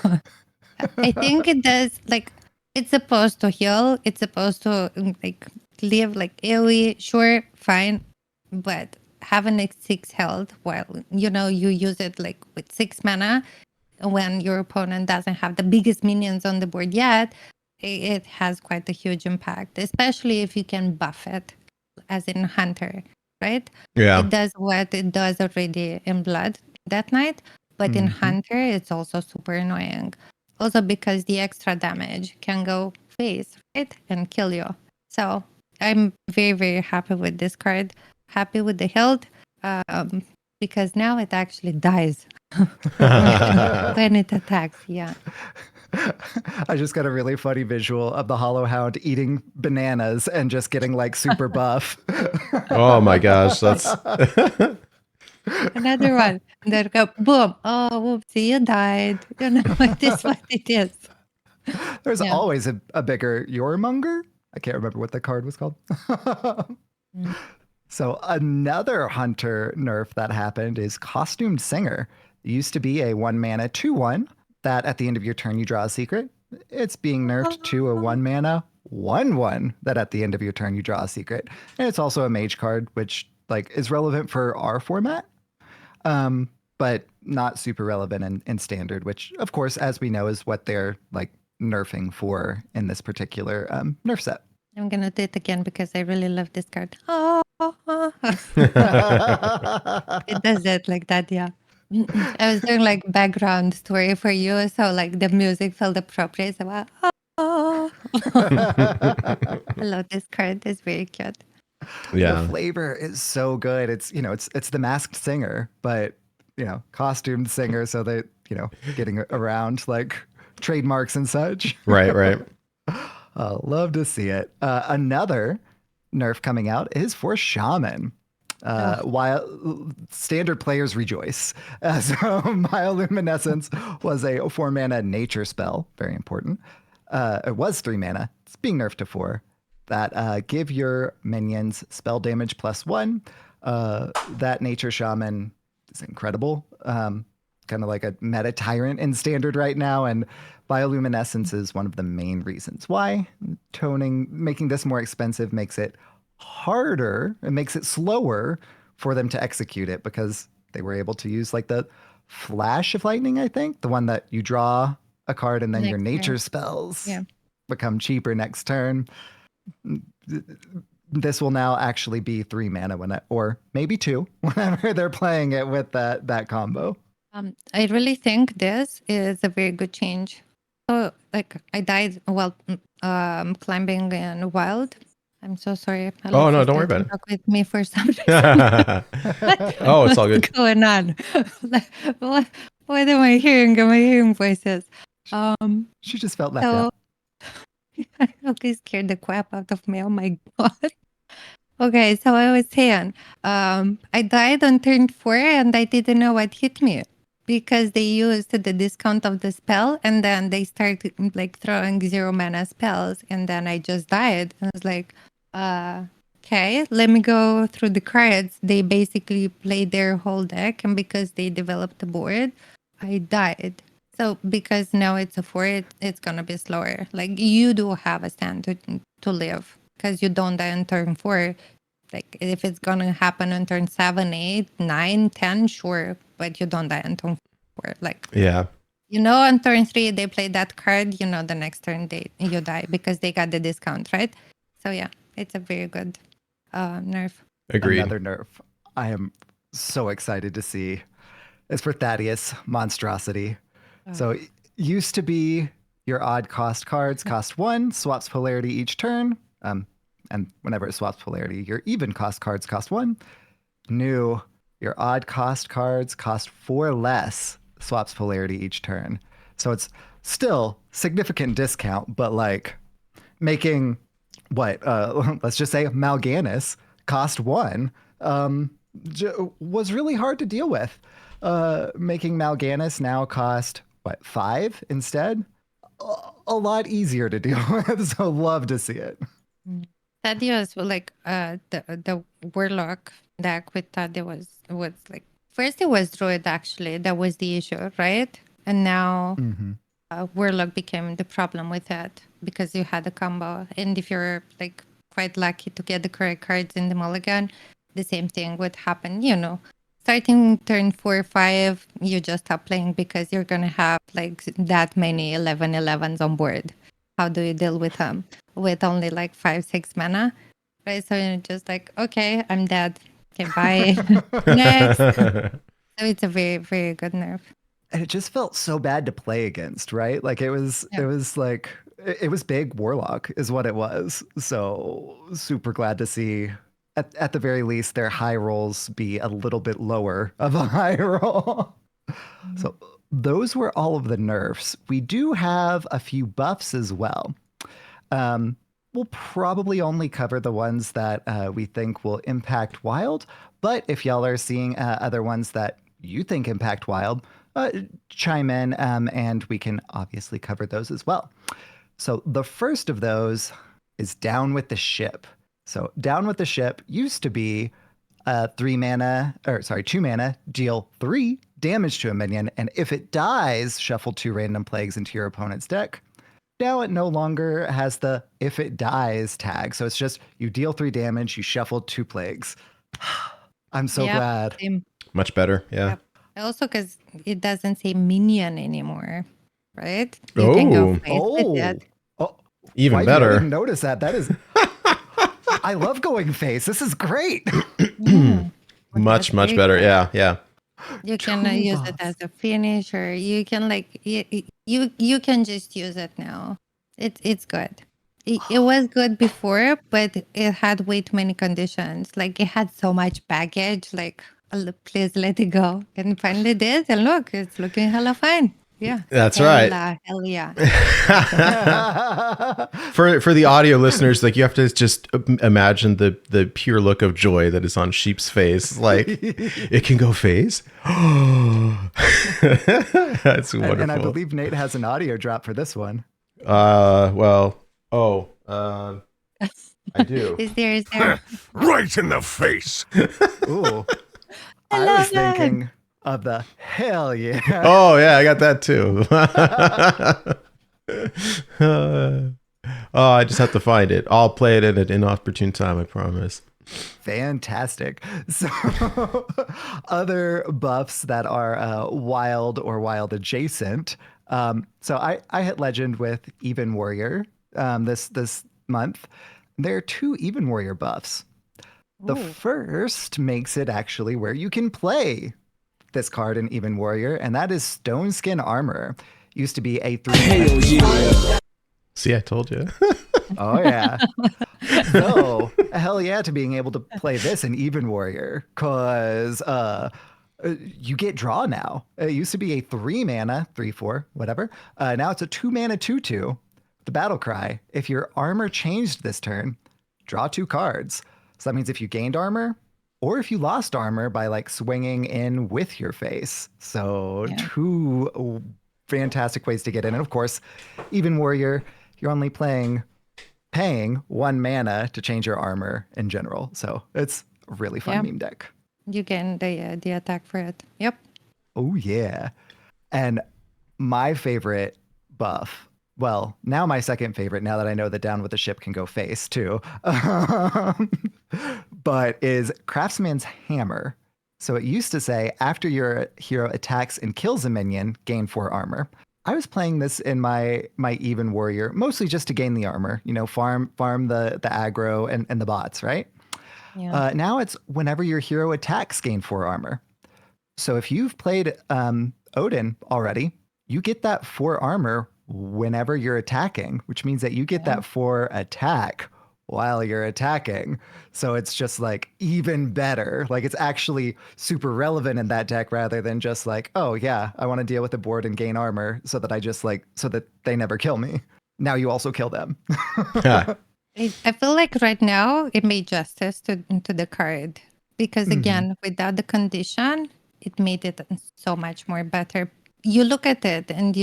S5: I think it does, like, it's supposed to heal. It's supposed to, like, live, like, AoE. Sure, fine. But having, like, 6 health while, you use it, like, with 6 mana when your opponent doesn't have the biggest minions on the board yet, it has quite a huge impact, especially if you can buff it, as in Hunter, right?
S3: Yeah.
S5: It does what it does already in Blood that night, but in Hunter, it's also super annoying. Also because the extra damage can go face, right? And kill you. So I'm very, very happy with this card. happy with the hilt because now it actually dies when it attacks. Yeah.
S4: I just got a really funny visual of the Hollow Hound eating bananas and just getting like super buff.
S3: Oh my gosh, that's
S5: Another one. There go boom. Oh, whoopsie, you died. You know, it is what it is.
S4: There's
S5: Yeah.
S4: always a bigger Yormonger. I can't remember what the card was called. So another hunter nerf that happened is Costumed Singer. It used to be a 1-mana 2/1 that at the end of your turn you draw a secret. It's being nerfed to a 1-mana 1/1 that at the end of your turn you draw a secret. And it's also a mage card, which like is relevant for our format, but not super relevant in standard, which of course, as we know, is what they're like nerfing for in this particular nerf set.
S5: I'm gonna do it again because I really love this card. Oh, it does it like that, yeah. I was doing like background story for you, so like the music felt appropriate. So oh, I love this card. It's very cute.
S3: yeah.
S4: The flavor is so good. It's it's the masked singer, but costumed singer, so they getting around like trademarks and such.
S3: Right.
S4: Love to see it. Another nerf coming out is for Shaman. While standard players rejoice. So Bioluminescence was a 4-mana nature spell, very important. It was 3 mana. It's being nerfed to 4. That give your minions spell damage +1. That nature shaman is incredible. Kind of like a meta tyrant in standard right now, and bioluminescence is one of the main reasons why. Making this more expensive makes it harder. It makes it slower for them to execute it because they were able to use like the flash of lightning, I think, the one that you draw a card and then your nature spells become cheaper next turn. This will now actually be 3 mana or maybe 2 whenever they're playing it with that combo.
S5: I really think this is a very good change. So, like, I died while climbing in wild. I'm so sorry.
S3: Oh no, don't worry about it.
S5: Talk with me for some reason.
S3: Oh, it's all good.
S5: What's going on? What am I hearing? Am I hearing voices?
S4: She just felt left out.
S5: Okay, scared the crap out of me. Oh my god. Okay, so I was saying, I died on turn 4 and I didn't know what hit me because they used the discount of the spell and then they started like throwing 0 mana spells and then I just died. I was like, okay, let me go through the cards. They basically played their whole deck and because they developed the board, I died. So because now it's a 4, it's going to be slower. Like you do have a stand to live because you don't die on turn 4. Like if it's going to happen on turn 7, 8, 9, 10, sure. But you don't die on turn 4. Like,
S3: yeah.
S5: On turn 3, they play that card. The next turn you die because they got the discount, right? So yeah, it's a very good nerf.
S3: Agreed.
S4: Another nerf I am so excited to see is for Thaddeus Monstrosity. So it used to be your odd cost cards cost 1, swaps polarity each turn. And whenever it swaps polarity, your even cost cards cost 1. New, your odd cost cards cost 4 less, swaps polarity each turn. So it's still significant discount, but like making let's just say Mal'Ganis cost 1 was really hard to deal with. Making Mal'Ganis now cost 5 instead? A lot easier to deal with, so love to see it.
S5: Thaddeus, like the warlock deck with Thaddeus was like first it was druid actually that was the issue, right? And now warlock became the problem with that because you had a combo, and if you're like quite lucky to get the correct cards in the mulligan, the same thing would happen. Starting turn 4 or 5, you just stop playing because you're gonna have like that many 11/11s on board. How do you deal with them with only like 5-6 mana? Right, so you're just like, okay, I'm dead. Okay, bye. Next. So it's a very, very good nerf.
S4: And it just felt so bad to play against, right? Like it was like it was big warlock is what it was. So super glad to see at the very least, their high rolls be a little bit lower of a high roll. So those were all of the nerfs. We do have a few buffs as well. We'll probably only cover the ones that we think will impact Wild, but if y'all are seeing other ones that you think impact Wild, chime in and we can obviously cover those as well. So the first of those is Down with the Ship. So Down with the Ship used to be 2 mana, deal 3 damage to a minion, and if it dies, shuffle 2 random plagues into your opponent's deck. Now it no longer has the if it dies tag. So it's just you deal 3 damage, you shuffle 2 plagues. I'm so glad.
S5: Same.
S3: Much better. Yeah.
S5: Yep. Also, because it doesn't say minion anymore, right? You can go face with it.
S3: Even
S4: Why
S3: better.
S4: I didn't notice that. That is. I love going face. This is great.
S3: Much better. Yeah.
S5: You can use it as a finish, or you can you can just use it now. It's good. It was good before, but it had way too many conditions. Like it had so much baggage. Like please let it go. And finally did, and look, it's looking hella fine. Yeah,
S3: That's right.
S5: Hell yeah.
S3: For the audio listeners, like you have to just imagine the pure look of joy that is on Sheep's face. Like it can go phase. That's wonderful.
S4: And I believe Nate has an audio drop for this one.
S3: I do.
S5: Is there?
S1: Right in the face.
S4: Ooh. I was thinking of the hell yeah.
S3: Oh yeah, I got that too. I just have to find it. I'll play it at an inopportune time, I promise.
S4: Fantastic. So other buffs that are wild or wild adjacent. So I hit legend with Even Warrior this month. There are 2 Even Warrior buffs. The first makes it actually where you can play this card in Even Warrior, and that is Stone Skin Armor. Used to be a 3.
S3: See, I told you.
S4: Oh yeah. So hell yeah to being able to play this in Even Warrior, cause you get draw now. It used to be a 3 mana, 3/4, whatever. Now it's a 2 mana 2/2. The battle cry. If your armor changed this turn, draw 2 cards. So that means if you gained armor, or if you lost armor by like swinging in with your face. So 2 fantastic ways to get in. And of course, Even Warrior, you're only paying 1 mana to change your armor in general. So it's a really fun meme deck.
S5: You get the attack for it. Yep.
S4: Oh yeah. And my favorite buff, well, now my second favorite, now that I know that Down with the Ship can go face too, but is Craftsman's Hammer. So it used to say, after your hero attacks and kills a minion, gain 4 armor. I was playing this in my Even Warrior, mostly just to gain the armor, farm the aggro and the bots, right?
S5: Yeah.
S4: Now it's whenever your hero attacks, gain 4 armor. So if you've played Odin already, you get that 4 armor whenever you're attacking, which means that you get that 4 attack while you're attacking. So it's just like even better. Like it's actually super relevant in that deck rather than just like, oh yeah, I want to deal with the board and gain armor so that they never kill me. Now you also kill them.
S5: I feel like right now it made justice to the card because again, without the condition, it made it so much more better. You look at it and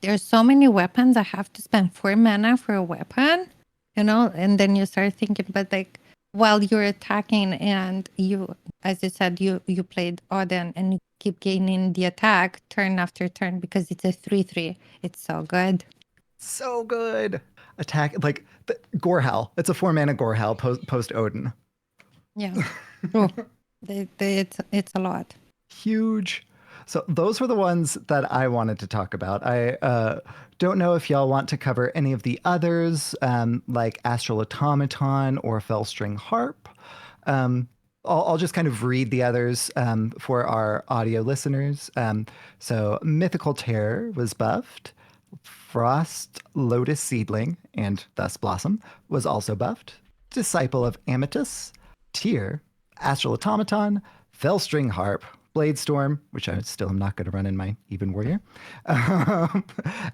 S5: there's so many weapons. I have to spend 4 mana for a weapon, and then you start thinking, but like while you're attacking and you, as you said, you played Odin and you keep gaining the attack turn after turn because it's a 3/3. It's so good.
S4: So good. Attack like the Gorehowl. It's a 4 mana Gorehowl post Odin.
S5: Yeah. Oh, it's a lot.
S4: Huge. So those were the ones that I wanted to talk about. I don't know if y'all want to cover any of the others, like Astral Automaton or Fellstring Harp. I'll just kind of read the others for our audio listeners. So Mythical Terror was buffed. Frost Lotus Seedling and thus Blossom was also buffed. Disciple of Amatus, Tear, Astral Automaton, Fellstring Harp, Bladestorm, which I still am not going to run in my Even Warrior,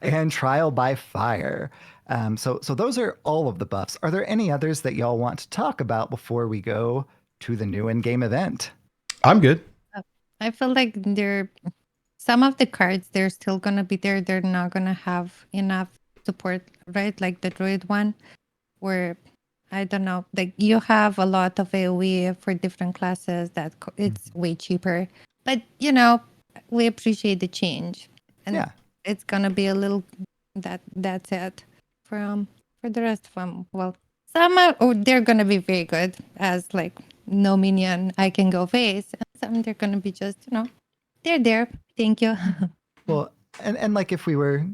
S4: and Trial by Fire. So those are all of the buffs. Are there any others that y'all want to talk about before we go to the new in-game event?
S3: I'm good.
S5: I feel like some of the cards, they're still going to be there. They're not going to have enough support, right? Like the Druid one, where, I don't know, like you have a lot of AoE for different classes that it's way cheaper. But, we appreciate the change. And it's going to be a little, that's it. For the rest of them, well, some they're going to be very good as like no minion I can go face. And some they're going to be just, they're there. Thank you.
S4: Well, and like if we were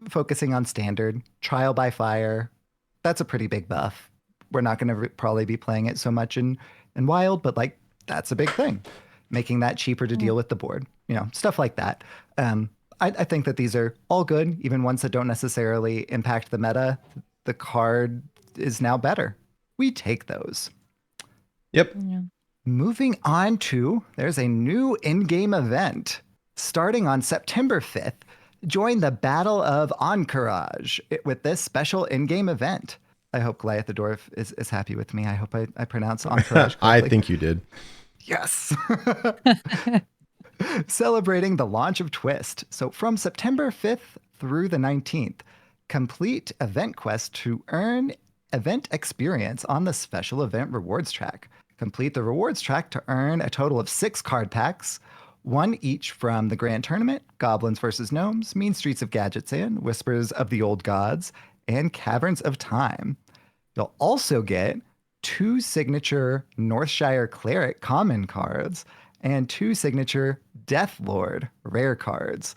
S4: focusing on standard, Trial by Fire, that's a pretty big buff. We're not going to probably be playing it so much in Wild, but like that's a big thing. Making that cheaper to deal with the board, stuff like that. I think that these are all good, even ones that don't necessarily impact the meta. The card is now better. We take those.
S3: Yep.
S5: Yeah.
S4: Moving on to, there's a new in-game event. Starting on September 5th, join the Battle of Encourage with this special in-game event. I hope Goliath the Dwarf is happy with me. I hope I pronounce Encourage correctly.
S3: I think you did.
S4: Yes. Celebrating the launch of Twist. So from September 5th through the 19th, complete event quest to earn event experience on the special event rewards track. Complete the rewards track to earn a total of 6 card packs, 1 each from the Grand Tournament, Goblins vs. Gnomes, Mean Streets of Gadgetzan, Whispers of the Old Gods, and Caverns of Time. You'll also get 2 signature Northshire Cleric common cards and 2 signature Deathlord rare cards.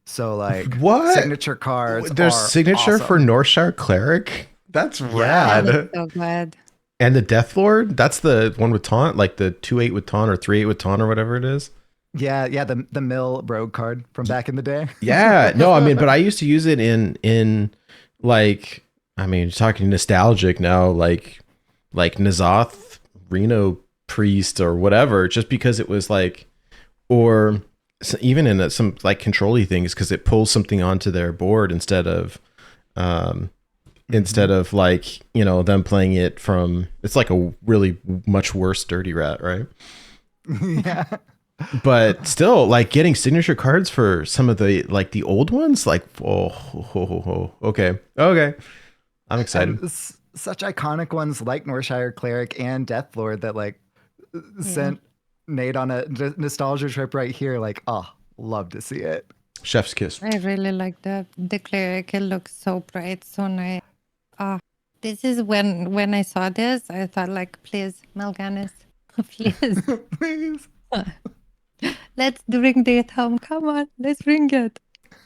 S4: So like
S3: what
S4: signature cards.
S3: There's
S4: are
S3: signature
S4: awesome.
S3: for Northshire Cleric? That's rad.
S5: That's so good.
S3: And the Deathlord, that's the one with taunt, like the 2/8 with taunt or 3/8 with taunt or whatever it is.
S4: Yeah, the mill rogue card from back in the day.
S3: Yeah, no, I mean, but I used to use it in like, I mean, talking nostalgic now, like Nazoth, Reno Priest or whatever, just because it was like, or even in some like control-y things, because it pulls something onto their board instead of like, them playing it from, it's like a really much worse Dirty Rat, right?
S4: Yeah.
S3: But still, like getting signature cards for some of the like the old ones, like okay, I'm excited.
S4: And such iconic ones like Northshire Cleric and Deathlord that like sent Nate on a nostalgia trip right here. Like, love to see it.
S3: Chef's kiss.
S5: I really like the cleric. It looks so bright, so nice. This is when I saw this, I thought like, please, Mal'Ganis, please.
S4: Please.
S5: Let's bring it home. Come on, let's bring it.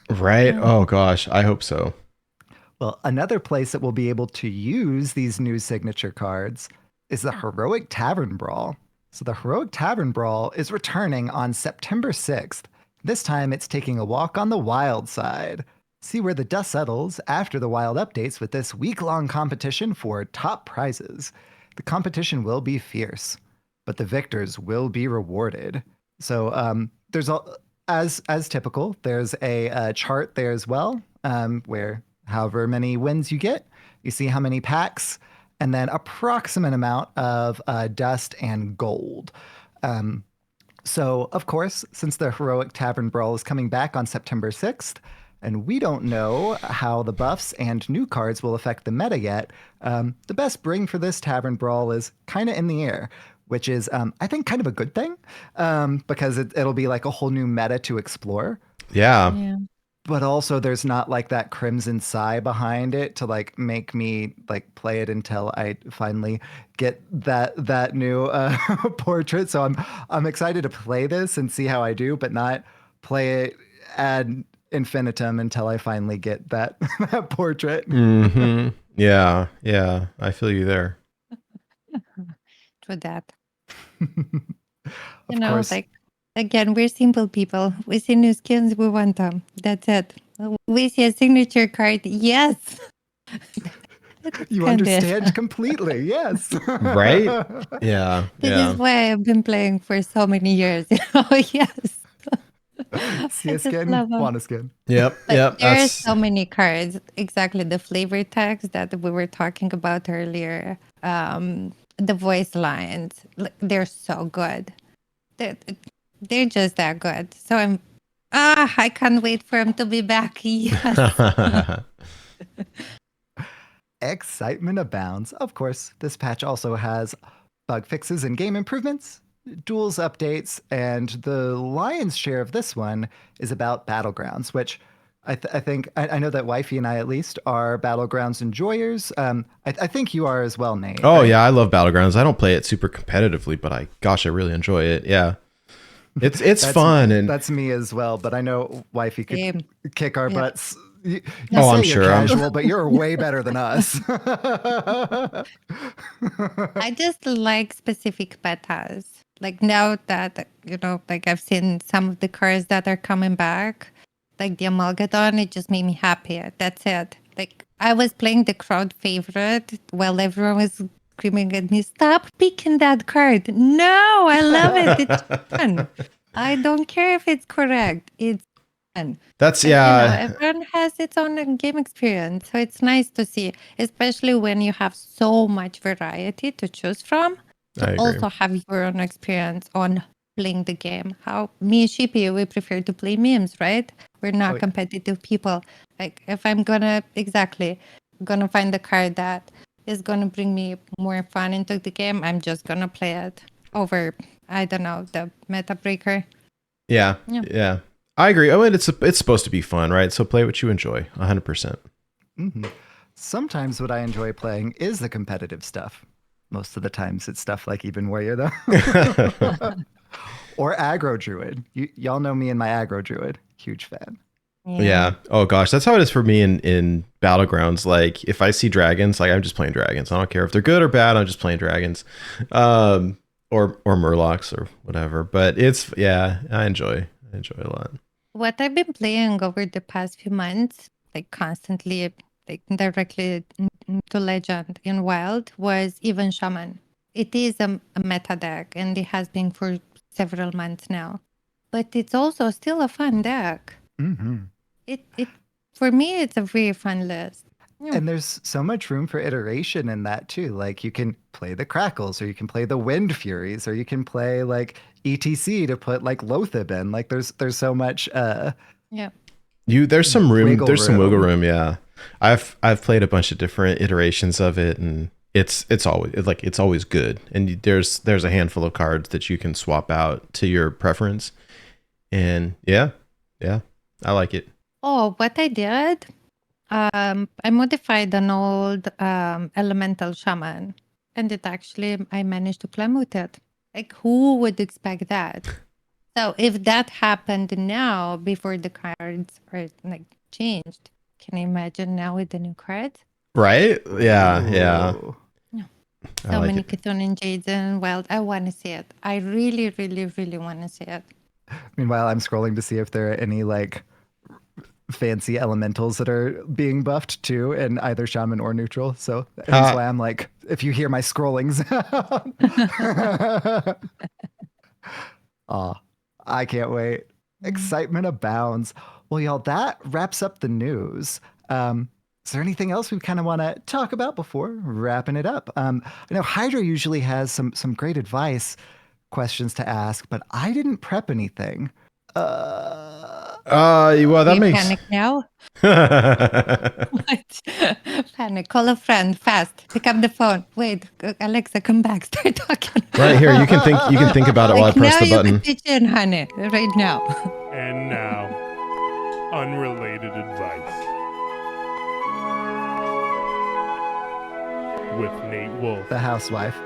S3: Right? Oh gosh, I hope so.
S4: Well, another place that we'll be able to use these new signature cards is the Heroic Tavern Brawl. So the Heroic Tavern Brawl is returning on September 6th. This time it's taking a walk on the wild side. See where the dust settles after the wild updates with this week-long competition for top prizes. The competition will be fierce, but the victors will be rewarded. So there's as typical, there's a chart there as well, where however many wins you get, you see how many packs, and then approximate amount of dust and gold. So, of course, since the Heroic Tavern Brawl is coming back on September 6th, and we don't know how the buffs and new cards will affect the meta yet, the best bring for this Tavern Brawl is kind of in the air, which is, I think, kind of a good thing, because it'll be like a whole new meta to explore.
S3: Yeah.
S4: But also there's not like that Crimson Sigh behind it to like make me like play it until I finally get that new portrait. So I'm excited to play this and see how I do, but not play it ad infinitum until I finally get that portrait.
S3: Mm-hmm. Yeah. I feel you there.
S5: For that.
S4: Of course.
S5: Like, again, we're simple people. We see new skins, we want them. That's it. We see a signature card. Yes. It's
S4: You
S5: kind of-
S4: understand completely. Yes.
S3: Right? Yeah.
S5: This
S3: Yeah.
S5: is why I've been playing for so many years. Yes.
S4: See
S5: I
S4: a
S5: just
S4: skin,
S5: love 'em.
S4: want a skin.
S3: Yep.
S5: But
S3: Yep.
S5: there are
S3: That's
S5: so many cards. Exactly the flavor text that we were talking about earlier. The voice lines, they're so good. They're, they're just that good. So I can't wait for him to be back. Yes.
S4: Excitement abounds. Of course, this patch also has bug fixes and game improvements, duels updates, and the lion's share of this one is about Battlegrounds, which I think I know that Wifey and I at least are Battlegrounds enjoyers. I think you are as well, Nate.
S3: Oh
S4: right?
S3: yeah, I love Battlegrounds. I don't play it super competitively, but I really enjoy it. Yeah. It's fun and
S4: That's me as well, but I know Wifey could
S5: Same.
S4: kick our
S5: Yeah.
S4: butts. You
S3: Oh,
S4: say
S3: I'm
S4: you're
S3: sure.
S4: casual, but you're way better than us.
S5: I just like specific metas. Like now that, like I've seen some of the cards that are coming back, like the Amalgadon, it just made me happy. That's it. Like I was playing the crowd favorite while everyone was screaming at me, stop picking that card. No, I love it. It's fun. I don't care if it's correct. It's fun.
S3: that's
S5: But,
S3: yeah.
S5: everyone has its own game experience. So it's nice to see, especially when you have so much variety to choose from,
S3: I
S5: to
S3: agree.
S5: also have your own experience on playing the game. How me and Sheepy, we prefer to play memes, right? We're not
S4: Oh, yeah.
S5: competitive people. Like if I'm gonna find the card that is gonna bring me more fun into the game, I'm just gonna play it over, I don't know, the meta breaker.
S3: Yeah.
S5: Yeah.
S3: Yeah. I agree. Oh, and it's supposed to be fun, right? So play what you enjoy, 100%.
S4: Mhm. Sometimes what I enjoy playing is the competitive stuff. Most of the times it's stuff like Even Warrior, though. Or Aggro Druid. Y'all know me and my Aggro Druid. Huge fan.
S3: Yeah. Oh gosh, that's how it is for me in Battlegrounds. Like if I see dragons, like I'm just playing dragons. I don't care if they're good or bad. I'm just playing dragons, or murlocs or whatever. But I enjoy a lot.
S5: What I've been playing over the past few months, like constantly, like directly to Legend in Wild, was even Shaman. It is a meta deck, and it has been for several months now. But it's also still a fun deck.
S4: Mm-hmm.
S5: It for me, it's a very fun list. Yeah.
S4: And there's so much room for iteration in that too. Like you can play the Crackles, or you can play the Wind Furies, or you can play like ETC to put like Loatheb in. Like there's so much
S5: Yeah.
S3: There's some room.
S4: Wiggle
S3: There's some wiggle
S4: room.
S3: room. Yeah. I've played a bunch of different iterations of it, and it's always good. And there's a handful of cards that you can swap out to your preference. And yeah, I like it.
S5: Oh, what I did, I modified an old elemental shaman, and I managed to climb with it. Like, who would expect that? So, if that happened now before the cards are like changed, can you imagine now with the new cards?
S3: Right? Yeah.
S4: Ooh.
S3: I
S5: So
S3: like
S5: many
S3: it.
S5: Chthonian Jades and Wild. I want to see it. I really, really, really want to see it.
S4: Meanwhile, I'm scrolling to see if there are any like fancy elementals that are being buffed too in either shaman or neutral. So that's why I'm like, if you hear my scrollings, I can't wait. Excitement abounds. Well, y'all, that wraps up the news. Is there anything else we kind of want to talk about before wrapping it up? I know Hydra usually has some great advice questions to ask, but I didn't prep anything.
S3: Well, that
S5: We
S3: makes
S5: panic now. What? Panic. Call a friend fast. Pick up the phone. Wait, Alexa, come back. Start talking.
S3: right here. You can think about it while I press
S5: now
S3: the
S5: you
S3: button.
S5: can pitch in, honey. Right now.
S1: And now, unrelated advice with Nate Wolf.
S4: The housewife.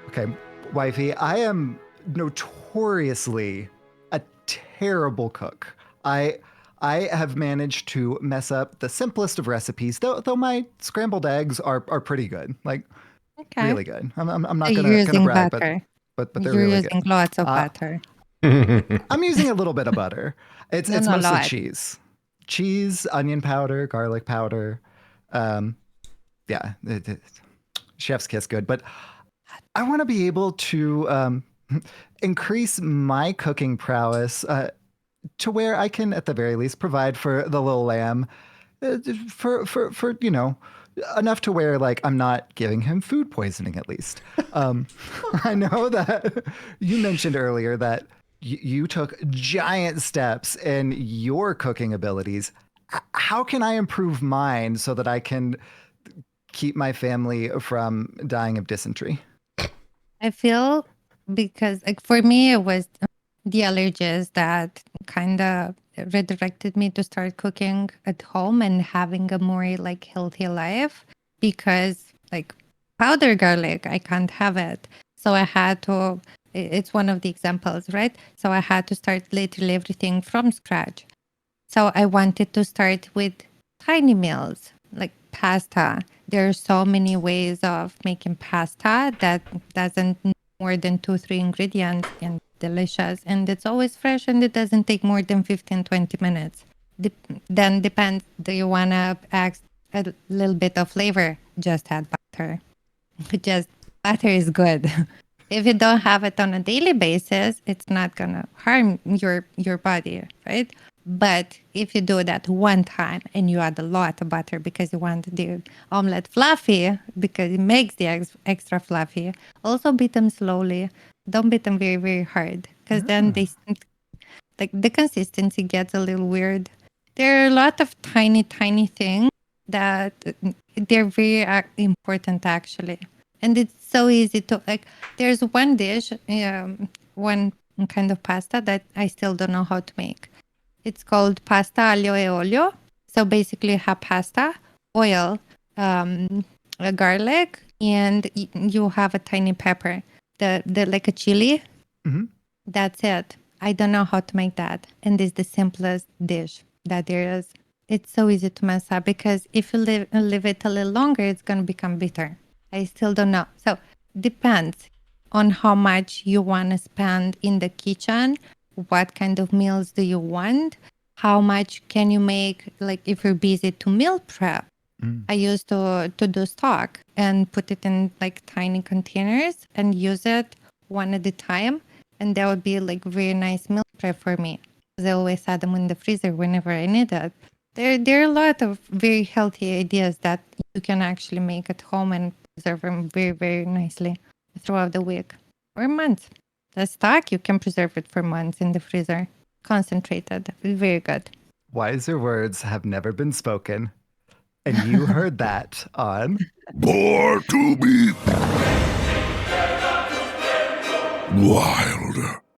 S4: Okay, wifey, I am notoriously a terrible cook. I have managed to mess up the simplest of recipes, though my scrambled eggs are pretty good, like
S5: Okay.
S4: really good. I'm not
S5: So you're
S4: gonna
S5: using
S4: brag,
S5: butter.
S4: but they're
S5: You're
S4: really
S5: using
S4: good.
S5: lots of butter.
S4: I'm using a little bit of butter. It's
S5: No,
S4: mostly
S5: lot.
S4: cheese, onion powder, garlic powder. Yeah, chef's kiss good. But I want to be able to increase my cooking prowess to where I can, at the very least, provide for the little lamb for enough to where like I'm not giving him food poisoning at least. I know that you mentioned earlier that you took giant steps in your cooking abilities. How can I improve mine so that I can keep my family from dying of dysentery?
S5: I feel because like for me it was the allergies that kind of redirected me to start cooking at home and having a more like healthy life because like powder garlic I can't have it. So I had to it's one of the examples, right? So I had to start literally everything from scratch. So I wanted to start with tiny meals like pasta. There are so many ways of making pasta that doesn't need more than 2, 3 ingredients and delicious. And it's always fresh and it doesn't take more than 15, 20 minutes. Then depends, do you want to add a little bit of flavor? Just add butter. Just butter is good. If you don't have it on a daily basis, it's not gonna harm your body, right? But if you do that one time and you add a lot of butter because you want the omelet fluffy, because it makes the eggs extra fluffy, also beat them slowly. Don't beat them very, very hard because then they like the consistency gets a little weird. There are a lot of tiny, tiny things that they're very important actually. And it's so easy to like. There's one dish, one kind of pasta that I still don't know how to make. It's called pasta aglio e olio. So basically, you have pasta, oil, garlic, and you have a tiny pepper, the like a chili.
S4: Mhm.
S5: That's it. I don't know how to make that, and it's the simplest dish that there is. It's so easy to mess up because if you leave it a little longer, it's gonna become bitter. I still don't know. So depends on how much you want to spend in the kitchen. What kind of meals do you want? How much can you make? Like if you're busy to meal prep, I used to do stock and put it in like tiny containers and use it one at a time. And that would be like very nice meal prep for me. 'Cause I always had them in the freezer whenever I need it. There are a lot of very healthy ideas that you can actually make at home and preserve them very, very nicely throughout the week or months. The stock, you can preserve it for months in the freezer. Concentrated. Very good.
S4: Wiser words have never been spoken. And you heard that on
S2: Born to be wild.